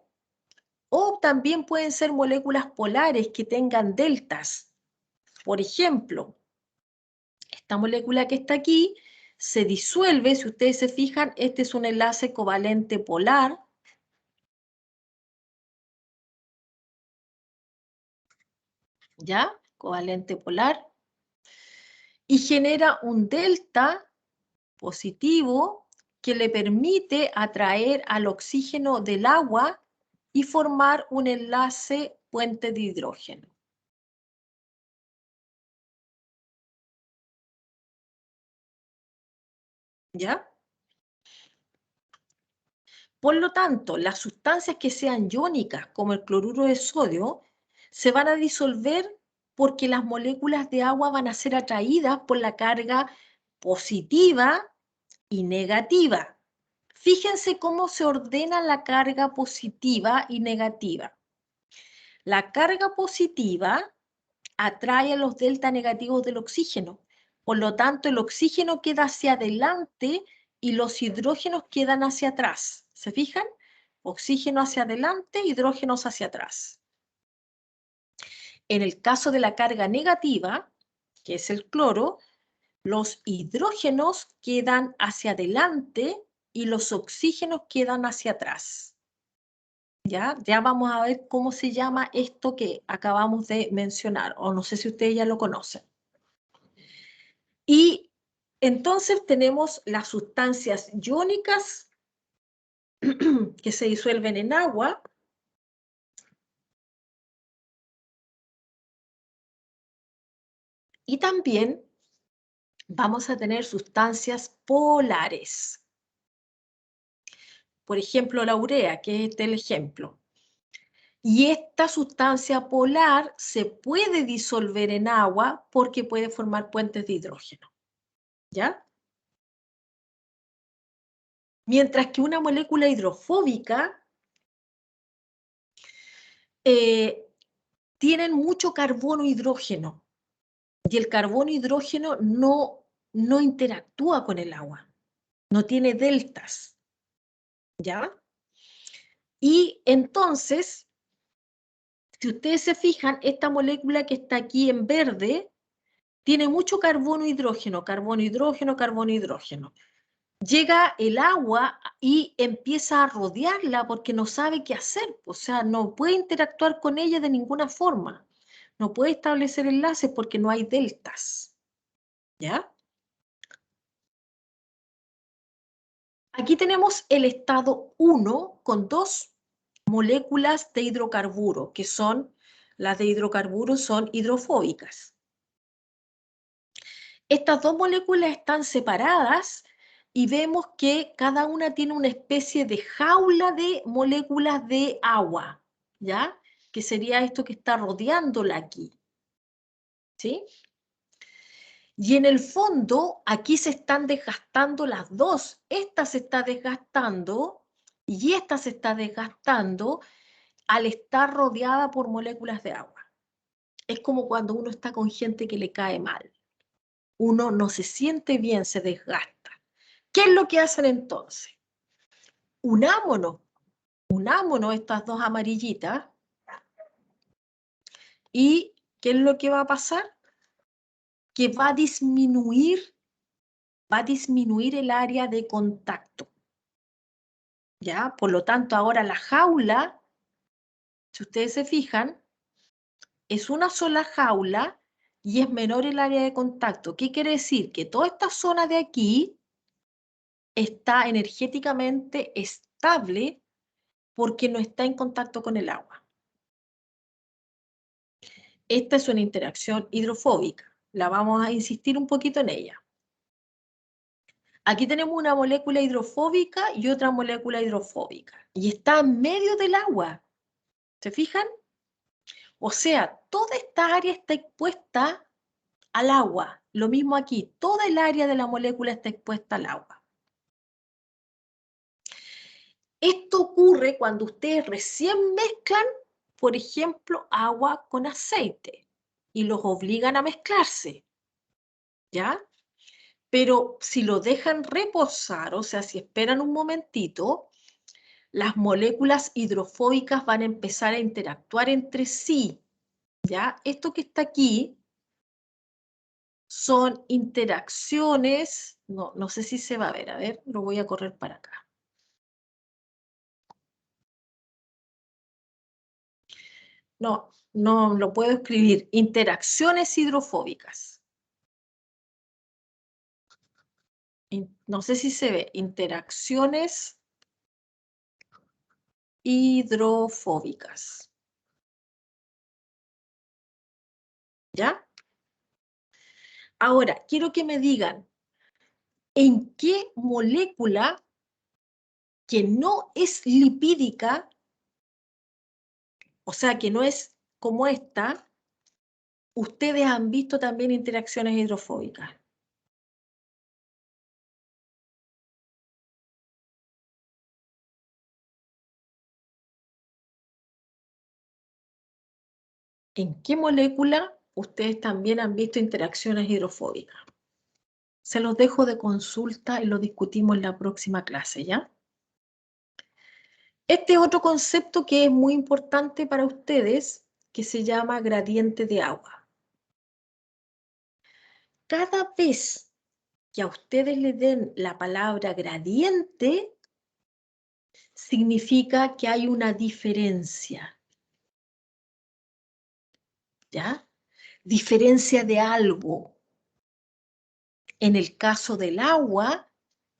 o también pueden ser moléculas polares que tengan deltas. Por ejemplo, esta molécula que está aquí se disuelve, si ustedes se fijan, este es un enlace covalente polar, ¿ya? Covalente polar, y genera un delta positivo que le permite atraer al oxígeno del agua y formar un enlace puente de hidrógeno. ¿Ya? Por lo tanto, las sustancias que sean iónicas, como el cloruro de sodio, se van a disolver porque las moléculas de agua van a ser atraídas por la carga positiva y negativa. Fíjense cómo se ordena la carga positiva y negativa. La carga positiva atrae a los delta negativos del oxígeno. Por lo tanto, el oxígeno queda hacia adelante y los hidrógenos quedan hacia atrás. ¿Se fijan? Oxígeno hacia adelante, hidrógenos hacia atrás. En el caso de la carga negativa, que es el cloro, los hidrógenos quedan hacia adelante y los oxígenos quedan hacia atrás. ¿Ya? Ya vamos a ver cómo se llama esto que acabamos de mencionar, o no sé si ustedes ya lo conocen. Y entonces tenemos las sustancias iónicas que se disuelven en agua. Y también vamos a tener sustancias polares. Por ejemplo, la urea, que es el ejemplo. Y esta sustancia polar se puede disolver en agua porque puede formar puentes de hidrógeno. ¿Ya? Mientras que una molécula hidrofóbica tienen mucho carbono hidrógeno. Y el carbono hidrógeno no interactúa con el agua, no tiene deltas, ¿ya? Y entonces, si ustedes se fijan, esta molécula que está aquí en verde tiene mucho carbono hidrógeno, carbono hidrógeno, carbono hidrógeno. Llega el agua y empieza a rodearla porque no sabe qué hacer, o sea, no puede interactuar con ella de ninguna forma, no puede establecer enlaces porque no hay deltas, ¿ya? Aquí tenemos el estado 1 con dos moléculas de hidrocarburo, que son, las de hidrocarburo son hidrofóbicas. Estas dos moléculas están separadas y vemos que cada una tiene una especie de jaula de moléculas de agua, ¿ya? Que sería esto que está rodeándola aquí, ¿sí? Y en el fondo, aquí se están desgastando las dos. Esta se está desgastando y esta se está desgastando al estar rodeada por moléculas de agua. Es como cuando uno está con gente que le cae mal. Uno no se siente bien, se desgasta. ¿Qué es lo que hacen entonces? Unámonos estas dos amarillitas. ¿Y qué es lo que va a pasar? Que va a disminuir el área de contacto. ¿Ya? Por lo tanto, ahora la jaula, si ustedes se fijan, es una sola jaula y es menor el área de contacto. ¿Qué quiere decir? Que toda esta zona de aquí está energéticamente estable porque no está en contacto con el agua. Esta es una interacción hidrofóbica. La vamos a insistir un poquito en ella. Aquí tenemos una molécula hidrofóbica y otra molécula hidrofóbica. Y está en medio del agua. ¿Se fijan? O sea, toda esta área está expuesta al agua. Lo mismo aquí, toda el área de la molécula está expuesta al agua. Esto ocurre cuando ustedes recién mezclan, por ejemplo, agua con aceite y los obligan a mezclarse, ¿ya? Pero si lo dejan reposar, o sea, si esperan un momentito, las moléculas hidrofóbicas van a empezar a interactuar entre sí, ¿ya? Esto que está aquí son interacciones, no sé si se va a ver, lo voy a correr para acá. No lo puedo escribir, interacciones hidrofóbicas. No sé si se ve, interacciones hidrofóbicas. ¿Ya? Ahora, quiero que me digan, ¿en qué molécula que no es lipídica, o sea, que no es como esta, ustedes han visto también interacciones hidrofóbicas? ¿En qué molécula ustedes también han visto interacciones hidrofóbicas? Se los dejo de consulta y lo discutimos en la próxima clase, ¿ya? Este es otro concepto que es muy importante para ustedes, que se llama gradiente de agua. Cada vez que a ustedes le den la palabra gradiente, significa que hay una diferencia, ¿ya? Diferencia de algo. En el caso del agua,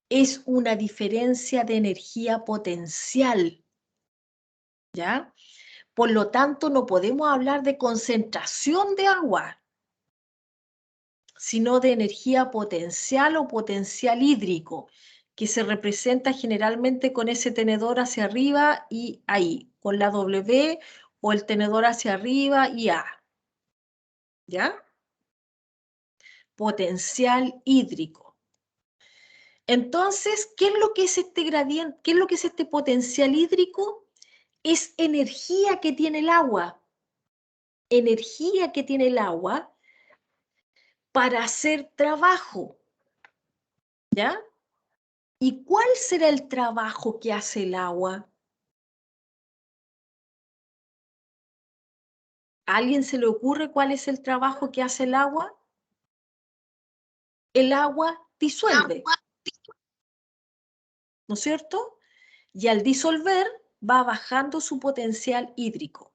es una diferencia de energía potencial, ¿ya? Por lo tanto, no podemos hablar de concentración de agua, sino de energía potencial o potencial hídrico, que se representa generalmente con ese tenedor hacia arriba y ahí, con la W o el tenedor hacia arriba y A. ¿Ya? Potencial hídrico. Entonces, ¿qué es lo que es este gradiente? ¿Qué es lo que es este potencial hídrico? Es energía que tiene el agua. Energía que tiene el agua para hacer trabajo. ¿Ya? ¿Y cuál será el trabajo que hace el agua? ¿A alguien se le ocurre cuál es el trabajo que hace el agua? El agua disuelve, ¿no es cierto? Y al disolver va bajando su potencial hídrico.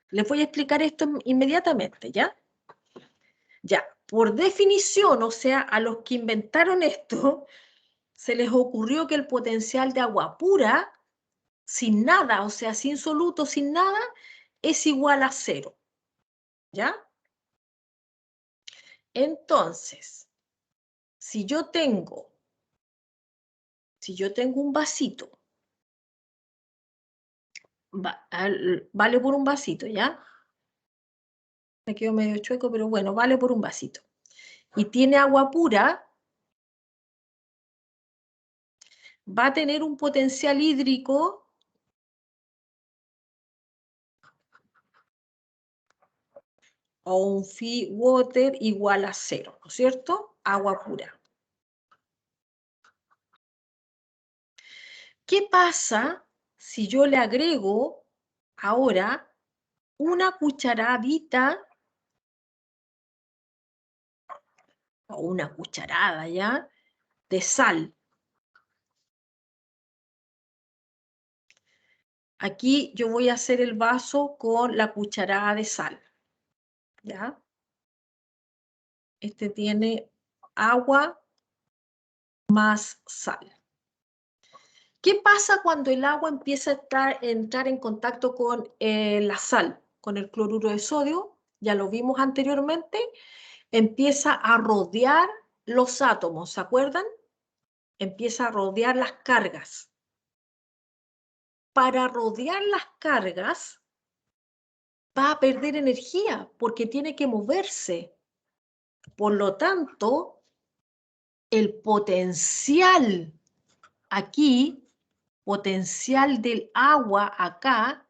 Les voy a explicar esto inmediatamente, ¿ya? Ya, por definición, o sea, a los que inventaron esto, se les ocurrió que el potencial de agua pura, sin nada, o sea, sin soluto, sin nada, es igual a 0, ¿ya? Entonces, si yo tengo un vasito, vale por un vasito, ¿ya? Me quedo medio chueco, pero bueno, vale por un vasito. Y tiene agua pura, va a tener un potencial hídrico o un phi water igual a 0, ¿no es cierto? Agua pura. ¿Qué pasa si yo le agrego ahora una cucharadita o una cucharada ya de sal? Aquí yo voy a hacer el vaso con la cucharada de sal, ¿ya? Este tiene agua más sal. ¿Qué pasa cuando el agua empieza a entrar en contacto con la sal, con el cloruro de sodio? Ya lo vimos anteriormente. Empieza a rodear los átomos, ¿se acuerdan? Empieza a rodear las cargas. Para rodear las cargas va a perder energía porque tiene que moverse. Por lo tanto, el potencial aquí, potencial del agua acá,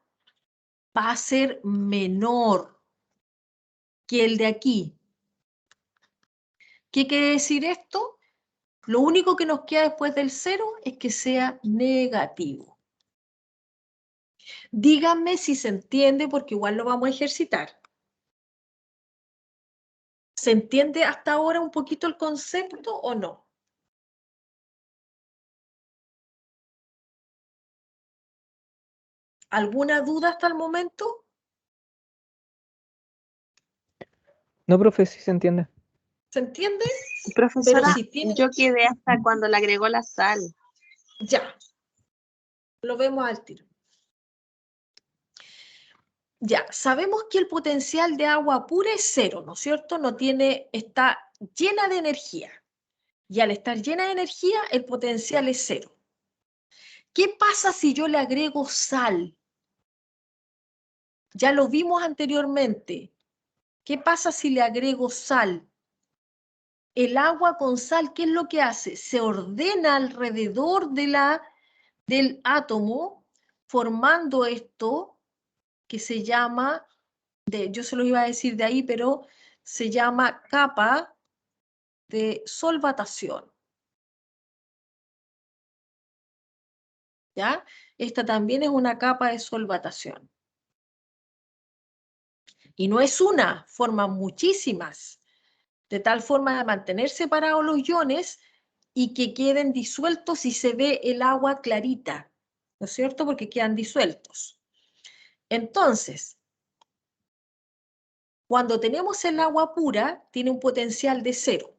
va a ser menor que el de aquí. ¿Qué quiere decir esto? Lo único que nos queda después del 0 es que sea negativo. Díganme si se entiende, porque igual lo vamos a ejercitar. ¿Se entiende hasta ahora un poquito el concepto o no? ¿Alguna duda hasta el momento? No, profe, sí se entiende. ¿Se entiende? Profesora, Pero si tiene... yo quedé hasta cuando le agregó la sal. Ya. Lo vemos al tiro. Ya, sabemos que el potencial de agua pura es 0, ¿no es cierto? Está llena de energía. Y al estar llena de energía, el potencial es 0. ¿Qué pasa si yo le agrego sal? Ya lo vimos anteriormente. ¿Qué pasa si le agrego sal? El agua con sal, ¿qué es lo que hace? Se ordena alrededor del átomo, formando esto que se llama, yo se lo iba a decir de ahí, pero se llama capa de solvatación. ¿Ya? Esta también es una capa de solvatación. Y no es una, forman muchísimas, de tal forma de mantener separados los iones y que queden disueltos y se ve el agua clarita, ¿no es cierto? Porque quedan disueltos. Entonces, cuando tenemos el agua pura, tiene un potencial de 0.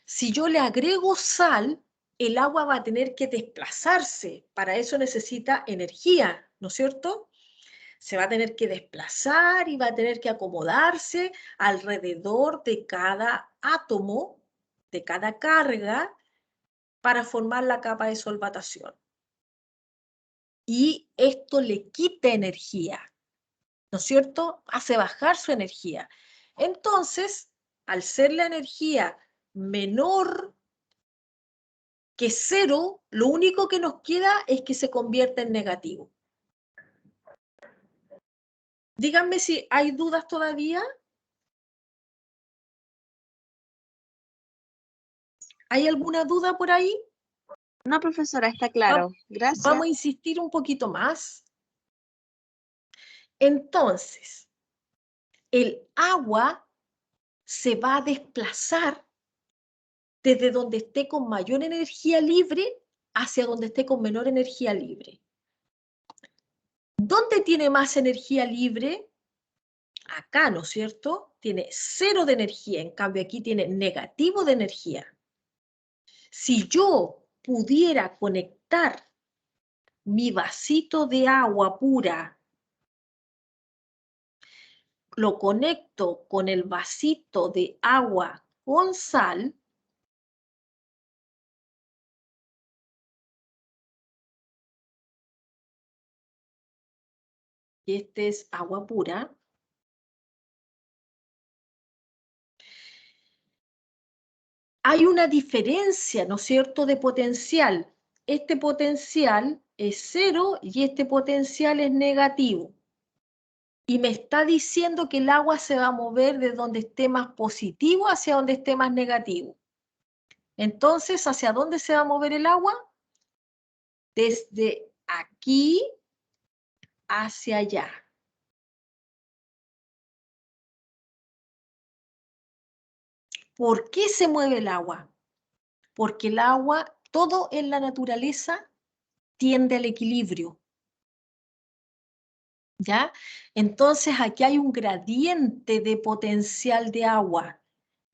Si yo le agrego sal, el agua va a tener que desplazarse. Para eso necesita energía, ¿no es cierto? Se va a tener que desplazar y va a tener que acomodarse alrededor de cada átomo, de cada carga, para formar la capa de solvatación. Y esto le quita energía, ¿no es cierto? Hace bajar su energía. Entonces, al ser la energía menor que 0, lo único que nos queda es que se convierta en negativo. Díganme si hay dudas todavía. ¿Hay alguna duda por ahí? No, profesora, está claro. Gracias. Vamos a insistir un poquito más. Entonces, el agua se va a desplazar desde donde esté con mayor energía libre hacia donde esté con menor energía libre. ¿Dónde tiene más energía libre? Acá, ¿no es cierto? Tiene 0 de energía, en cambio aquí tiene negativo de energía. Si yo pudiera conectar mi vasito de agua pura, lo conecto con el vasito de agua con sal, y este es agua pura, hay una diferencia, ¿no es cierto?, de potencial. Este potencial es 0 y este potencial es negativo. Y me está diciendo que el agua se va a mover de donde esté más positivo hacia donde esté más negativo. Entonces, ¿hacia dónde se va a mover el agua? Desde aquí hacia allá. ¿Por qué se mueve el agua? Porque el agua, todo en la naturaleza tiende al equilibrio. ¿Ya? Entonces aquí hay un gradiente de potencial de agua.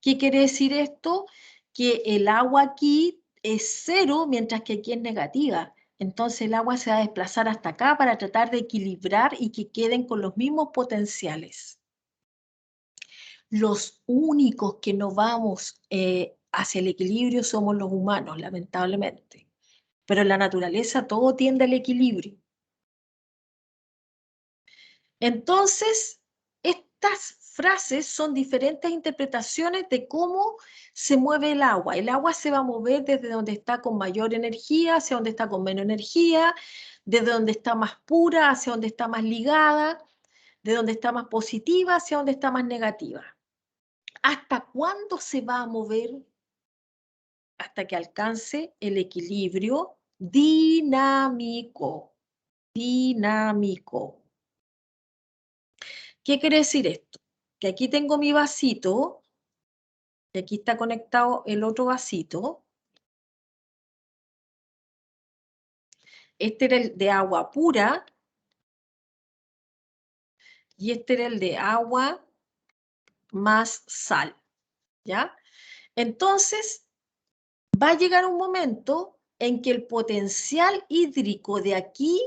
¿Qué quiere decir esto? Que el agua aquí es 0, mientras que aquí es negativa. Entonces el agua se va a desplazar hasta acá para tratar de equilibrar y que queden con los mismos potenciales. Los únicos que no vamos hacia el equilibrio somos los humanos, lamentablemente. Pero en la naturaleza todo tiende al equilibrio. Entonces, estas frases son diferentes interpretaciones de cómo se mueve el agua. El agua se va a mover desde donde está con mayor energía hacia donde está con menos energía, desde donde está más pura hacia donde está más ligada, de donde está más positiva hacia donde está más negativa. ¿Hasta cuándo se va a mover? Hasta que alcance el equilibrio dinámico. Dinámico. ¿Qué quiere decir esto? Que aquí tengo mi vasito, y aquí está conectado el otro vasito. Este era el de agua pura, y este era el de agua más sal, ¿ya? Entonces, va a llegar un momento en que el potencial hídrico de aquí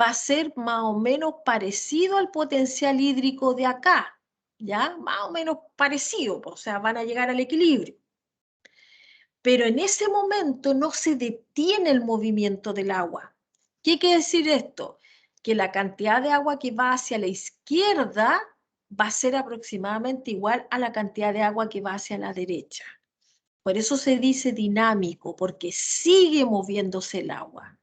va a ser más o menos parecido al potencial hídrico de acá, ¿ya? Más o menos parecido, o sea, van a llegar al equilibrio. Pero en ese momento no se detiene el movimiento del agua. ¿Qué quiere decir esto? Que la cantidad de agua que va hacia la izquierda va a ser aproximadamente igual a la cantidad de agua que va hacia la derecha. Por eso se dice dinámico, porque sigue moviéndose el agua.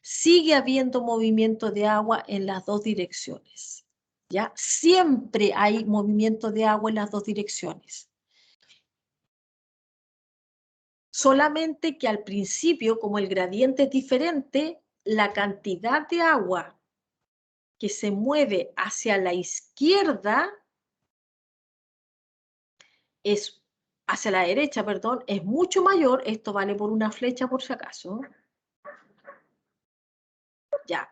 Sigue habiendo movimiento de agua en las dos direcciones. ¿Ya? Siempre hay movimiento de agua en las dos direcciones. Solamente que al principio, como el gradiente es diferente, la cantidad de agua que se mueve hacia la izquierda es, hacia la derecha, perdón, es mucho mayor. Esto vale por una flecha por si acaso. Ya.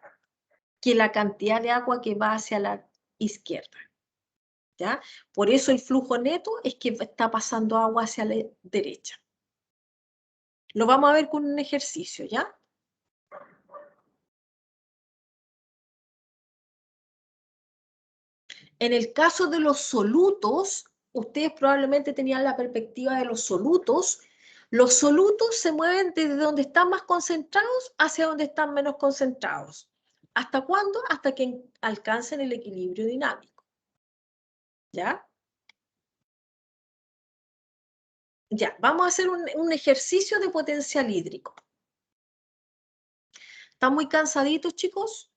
Que la cantidad de agua que va hacia la izquierda. ¿Ya? Por eso el flujo neto es que está pasando agua hacia la derecha. Lo vamos a ver con un ejercicio, ¿ya? En el caso de los solutos, ustedes probablemente tenían la perspectiva de los solutos se mueven desde donde están más concentrados hacia donde están menos concentrados. ¿Hasta cuándo? Hasta que alcancen el equilibrio dinámico. ¿Ya? Ya, vamos a hacer un ejercicio de potencial hídrico. ¿Están muy cansaditos, chicos?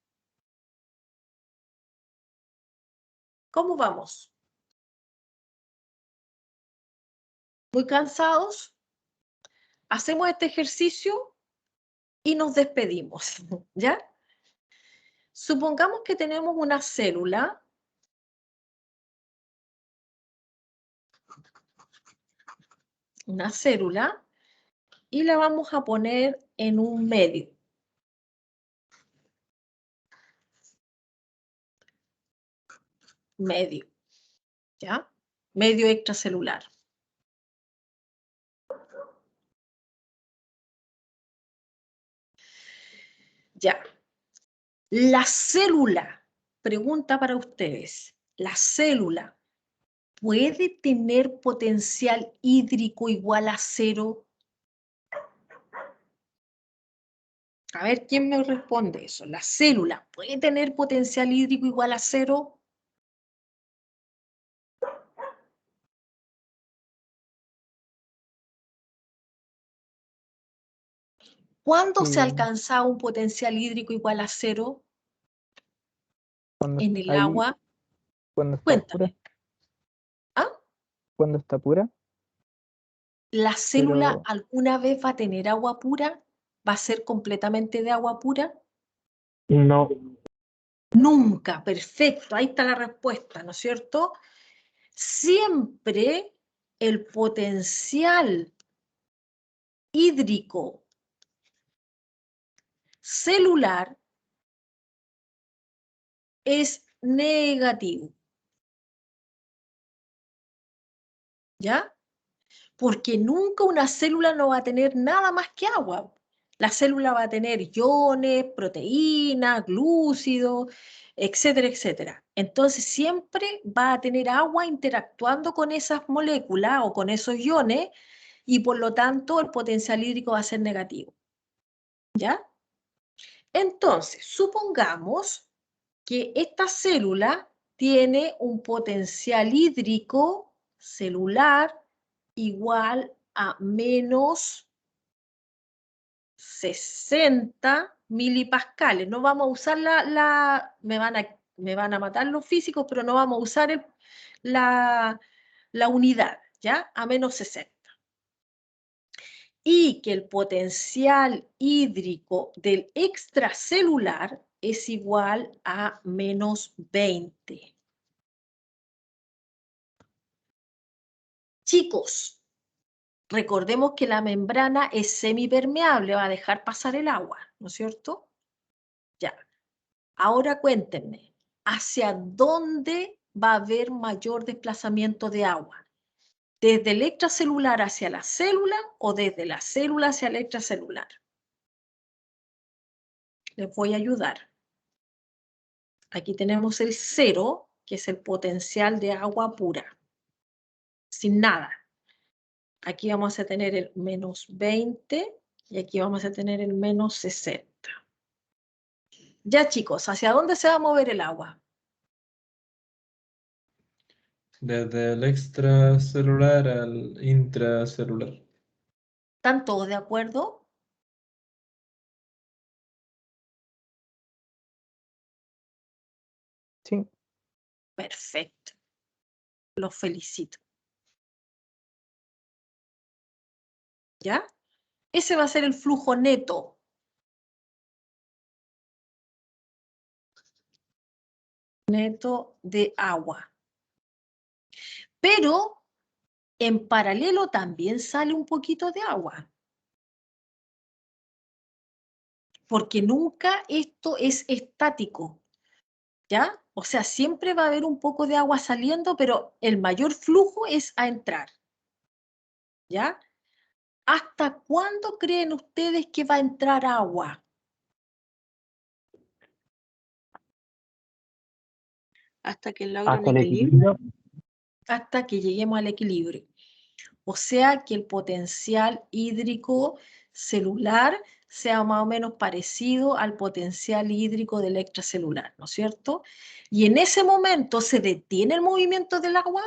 ¿Cómo vamos? ¿Muy cansados? hacemos este ejercicio y nos despedimos, ¿ya? Supongamos que tenemos una célula y la vamos a poner en un medio. ¿Ya? Medio extracelular. Ya. La célula, pregunta para ustedes, ¿la célula puede tener potencial hídrico igual a 0? A ver, ¿quién me responde eso? ¿La célula puede tener potencial hídrico igual a 0? ¿Cuándo se Sí. alcanza un potencial hídrico igual a 0 Cuando en el ahí, agua? cuando está Cuéntame. pura, ¿Ah? cuando está pura, ¿La célula pero alguna vez va a tener agua pura? ¿Va a ser completamente de agua pura? No. Nunca, perfecto, ahí está la respuesta, ¿no es cierto? Siempre el potencial hídrico celular es negativo. ¿Ya? Porque nunca una célula no va a tener nada más que agua. La célula va a tener iones, proteínas, glúcidos, etcétera, etcétera. Entonces siempre va a tener agua interactuando con esas moléculas o con esos iones y por lo tanto el potencial hídrico va a ser negativo. ¿Ya? Entonces, supongamos que esta célula tiene un potencial hídrico celular igual a menos 60 milipascales. No vamos a usar me van a matar los físicos, pero no vamos a usar la unidad, ¿ya? A menos 60. Y que el potencial hídrico del extracelular es igual a menos 20. Chicos, recordemos que la membrana es semipermeable, va a dejar pasar el agua, ¿no es cierto? Ya. Ahora cuéntenme, ¿hacia dónde va a haber mayor desplazamiento de agua? ¿Desde el extracelular hacia la célula o desde la célula hacia el extracelular? Les voy a ayudar. Aquí tenemos el 0, que es el potencial de agua pura, sin nada. Aquí vamos a tener el menos 20 y aquí vamos a tener el menos 60. Ya chicos, ¿hacia dónde se va a mover el agua? Desde el extracelular al intracelular. ¿Están todos de acuerdo? sí, Perfecto. Los felicito. ¿Ya? Ese va a ser el flujo neto. Neto de agua. Pero en paralelo también sale un poquito de agua. Porque nunca esto es estático. ¿Ya? O sea, siempre va a haber un poco de agua saliendo, pero el mayor flujo es a entrar. ¿Ya? ¿Hasta cuándo creen ustedes que va a entrar agua? Hasta que logre un Hasta el equilibrio. equilibrio. Hasta que lleguemos al equilibrio. O sea, que el potencial hídrico celular sea más o menos parecido al potencial hídrico del extracelular, ¿no es cierto? Y en ese momento, ¿se detiene el movimiento del agua?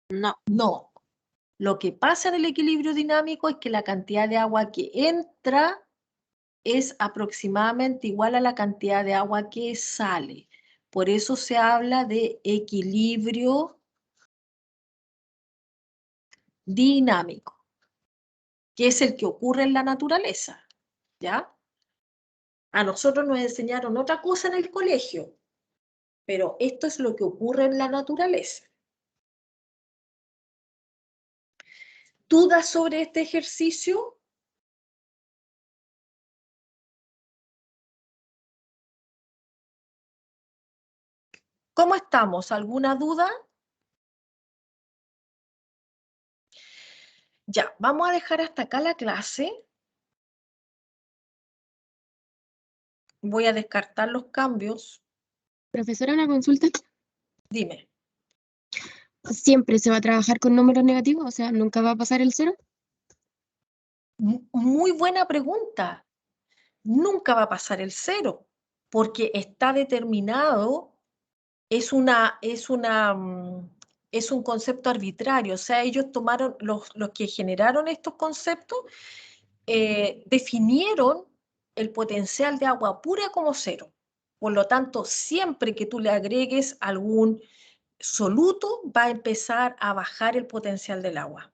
No. No. Lo que pasa en el equilibrio dinámico es que la cantidad de agua que entra es aproximadamente igual a la cantidad de agua que sale. Por eso se habla de equilibrio dinámico, que es el que ocurre en la naturaleza, ¿ya? A nosotros nos enseñaron otra cosa en el colegio, pero esto es lo que ocurre en la naturaleza. ¿Dudas sobre este ejercicio? ¿Cómo estamos? ¿Alguna duda? Ya, vamos a dejar hasta acá la clase. Voy a descartar los cambios. Profesora, una consulta. Dime. ¿Siempre se va a trabajar con números negativos? O sea, ¿nunca va a pasar el 0? Muy buena pregunta. Nunca va a pasar el 0, porque está determinado, es un concepto arbitrario. O sea, ellos tomaron, los que generaron estos conceptos, definieron el potencial de agua pura como 0. Por lo tanto, siempre que tú le agregues algún soluto, va a empezar a bajar el potencial del agua.